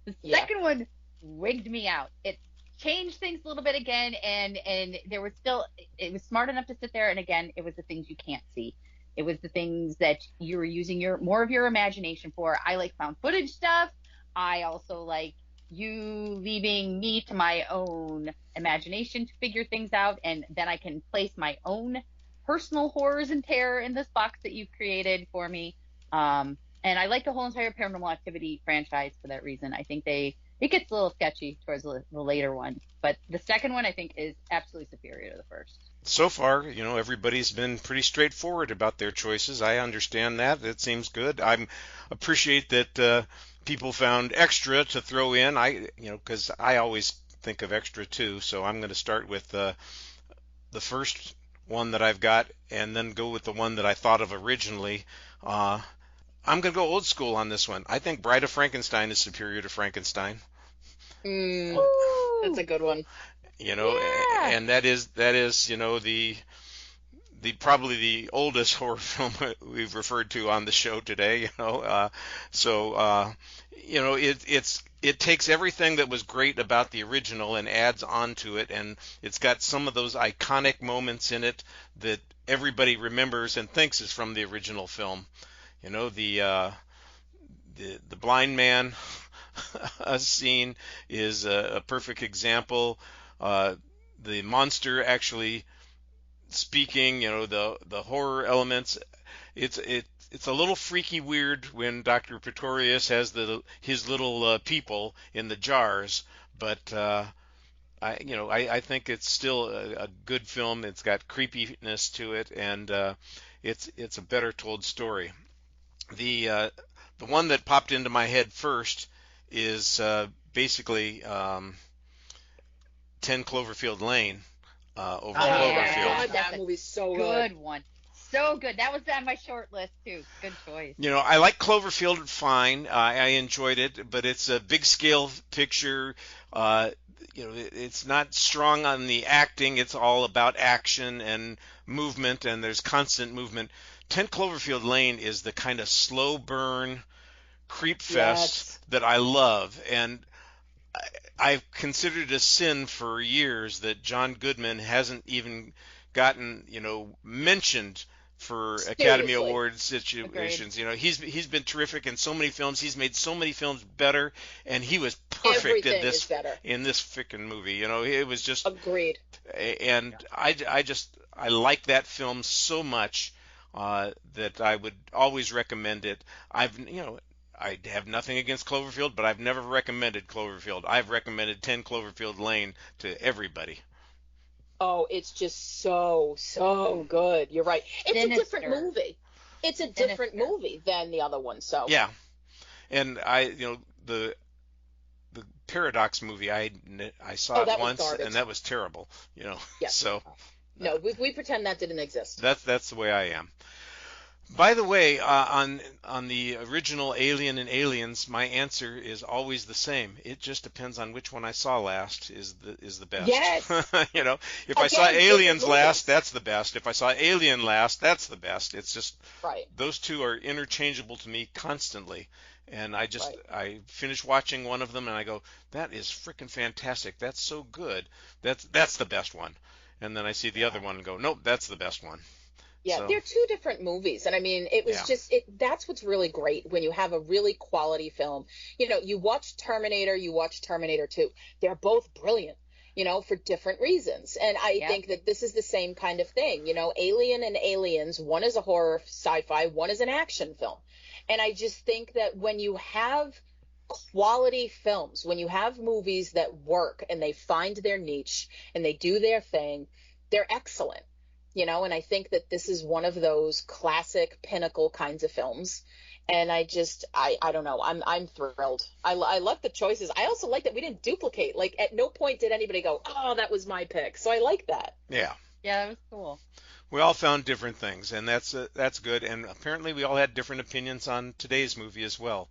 The second one wigged me out. It changed things a little bit again, and it was smart enough to sit there, and again, it was the things you can't see. It was the things that you were using more of your imagination for. I like found footage stuff. I also like you leaving me to my own imagination to figure things out, and then I can place my own personal horrors and terror in this box that you've created for me. And I like the whole entire Paranormal Activity franchise for that reason. I think it gets a little sketchy towards the later one, but the second one I think is absolutely superior to the first. So far, everybody's been pretty straightforward about their choices. I understand that. It seems good. I appreciate that people found extra to throw in. Because I always think of extra too. So I'm going to start with the first one that I've got, and then go with the one that I thought of originally. I'm going to go old school on this one. I think Bride of Frankenstein is superior to Frankenstein. That's a good one. And that is the probably the oldest horror film we've referred to on the show today. It takes everything that was great about the original and adds on to it, and it's got some of those iconic moments in it that everybody remembers and thinks is from the original film. The blind man scene is a perfect example. The monster actually speaking, the horror elements. It's a little freaky weird when Dr. Pretorius has his little people in the jars, but I think it's still a good film. It's got creepiness to it, and it's a better told story. The one that popped into my head first is basically 10 Cloverfield Lane over Cloverfield. God, that movie's so good. Good one. So good. That was on my short list too. Good choice. I like Cloverfield fine. I enjoyed it, but it's a big scale picture. It's not strong on the acting. It's all about action and movement, and there's constant movement. 10 Cloverfield Lane is the kind of slow burn creep fest that I love, and I've considered it a sin for years that John Goodman hasn't even gotten, mentioned for Academy Award situations. Agreed. He's been terrific in so many films. He's made so many films better, and he was perfect in this freaking movie. It was just agreed. And I like that film so much that I would always recommend it. I have nothing against Cloverfield, but I've never recommended Cloverfield. I've recommended 10 Cloverfield Lane to everybody. Oh, it's just so good. You're right. It's a different movie. It's a different movie than the other one. So yeah, and the Paradox movie I saw it once, and that was terrible. Yeah. So no, we pretend that didn't exist. That's the way I am. By the way, on the original Alien and Aliens, my answer is always the same. It just depends on which one I saw last is the best. Yes. If I saw Aliens last, that's the best. If I saw Alien last, that's the best. It's just those two are interchangeable to me constantly. And I finish watching one of them and I go, that is freaking fantastic. That's so good. That's the best one. And then I see the other one and go, nope, that's the best one. Yeah, they're two different movies. And I mean, it was that's what's really great when you have a really quality film. You watch Terminator, you watch Terminator 2. They're both brilliant. for different reasons. And I think that this is the same kind of thing. Alien and Aliens, one is a horror sci-fi, one is an action film. And I just think that when you have quality films, when you have movies that work and they find their niche and they do their thing, they're excellent. And I think that this is one of those classic pinnacle kinds of films. And I don't know. I'm thrilled. I love the choices. I also like that we didn't duplicate. Like, at no point did anybody go, oh, that was my pick. So I like that. Yeah. Yeah, that was cool. We all found different things, and that's good. And apparently we all had different opinions on today's movie as well.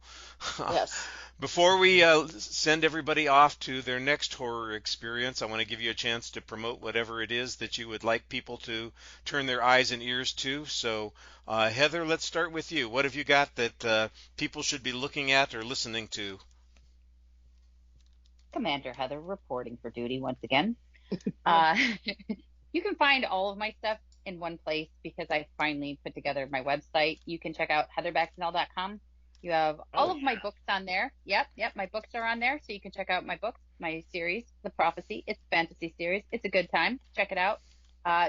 Yes. Before we send everybody off to their next horror experience, I want to give you a chance to promote whatever it is that you would like people to turn their eyes and ears to. So, Heather, let's start with you. What have you got that people should be looking at or listening to? Commander Heather reporting for duty once again. You can find all of my stuff in one place because I finally put together my website. You can check out heatherbaxendale.com. You have all of my books on there. Yep, my books are on there, so you can check out my books, my series, The Prophecy. It's a fantasy series. It's a good time. Check it out.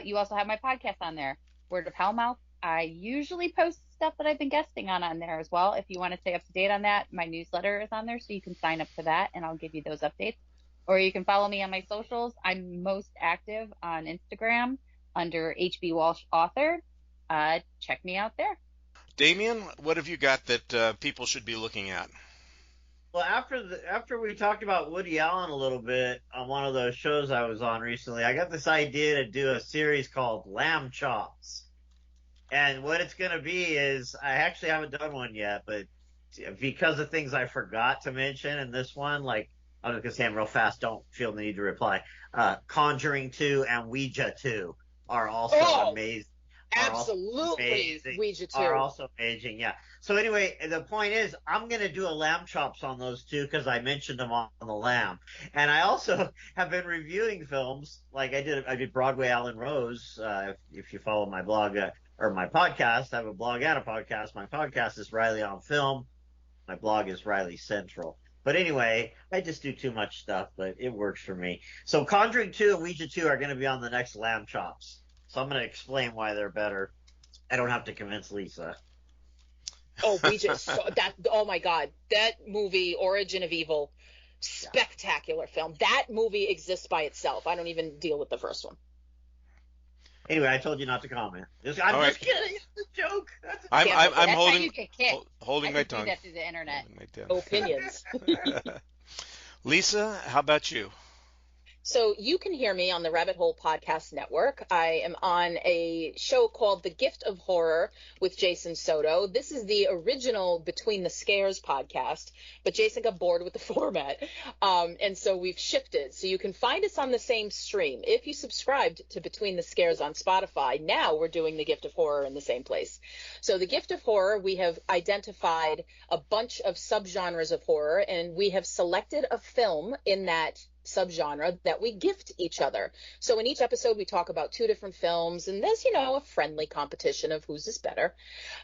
You also have my podcast on there, Word of Hellmouth. I usually post stuff that I've been guesting on there as well. If you want to stay up to date on that, my newsletter is on there, so you can sign up for that, and I'll give you those updates. Or you can follow me on my socials. I'm most active on Instagram under HB Walsh Author. Check me out there. Damien, what have you got that people should be looking at? Well, after we talked about Woody Allen a little bit on one of those shows I was on recently, I got this idea to do a series called Lamb Chops. And what it's going to be is, I actually haven't done one yet, but because of things I forgot to mention in this one, like, I'm just going to say them real fast, don't feel the need to reply. Conjuring 2 and Ouija 2 are also amazing. Absolutely, Ouija 2 are also amazing, yeah. So anyway, the point is, I'm going to do a Lamb Chops on those two because I mentioned them on the Lamb. And I also have been reviewing films, like I did Broadway Allen Rose, if you follow my blog or my podcast. I have a blog and a podcast. My podcast is Riley on Film. My blog is Riley Central. But anyway, I just do too much stuff, but it works for me. So Conjuring 2 and Ouija 2 are going to be on the next Lamb Chops. So I'm going to explain why they're better. I don't have to convince Lisa. Oh, Ouija, oh my God. That movie, Origin of Evil, spectacular film. That movie exists by itself. I don't even deal with the first one. Anyway, I told you not to comment. I'm just kidding. It's a joke. I'm That's holding how you get kicked. holding my tongue. Do that through the internet. Opinions. Lisa, how about you? So you can hear me on the Rabbit Hole Podcast Network. I am on a show called The Gift of Horror with Jason Soto. This is the original Between the Scares podcast, but Jason got bored with the format. And so we've shifted. So you can find us on the same stream. If you subscribed to Between the Scares on Spotify, now we're doing The Gift of Horror in the same place. So The Gift of Horror, we have identified a bunch of subgenres of horror, and we have selected a film in that subgenre that we gift each other. So in each episode, we talk about 2 different films, and there's, a friendly competition of whose is better.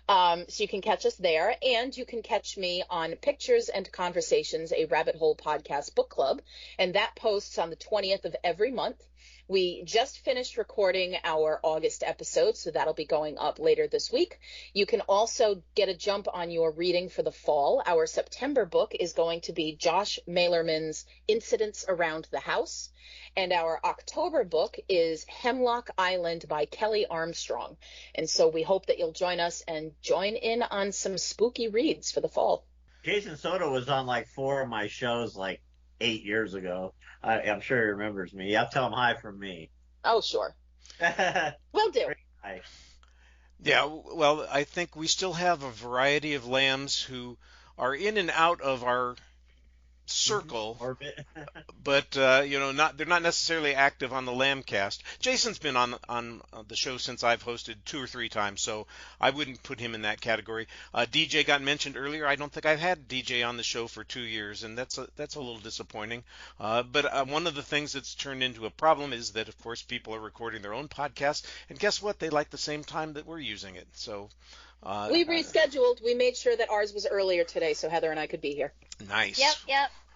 So you can catch us there, and you can catch me on Pictures and Conversations, a Rabbit Hole Podcast book club, and that posts on the 20th of every month. We just finished recording our August episode, so that'll be going up later this week. You can also get a jump on your reading for the fall. Our September book is going to be Josh Mailerman's Incidents Around the House, and our October book is Hemlock Island by Kelly Armstrong. And so we hope that you'll join us and join in on some spooky reads for the fall. Jason Soto was on like 4 of my shows like 8 years ago. I'm sure he remembers me. I'll tell him hi from me. Oh, sure. Will do. Hi. Yeah, well, I think we still have a variety of lambs who are in and out of our circle, orbit. but they're not necessarily active on the Lambcast. Jason's been on the show since I've hosted 2 or 3 times, so I wouldn't put him in that category. DJ got mentioned earlier. I don't think I've had DJ on the show for 2 years, and that's a little disappointing. But one of the things that's turned into a problem is that, of course, people are recording their own podcast, and guess what? They like the same time that we're using it. So we rescheduled. We made sure that ours was earlier today, so Heather and I could be here. Nice. Yep.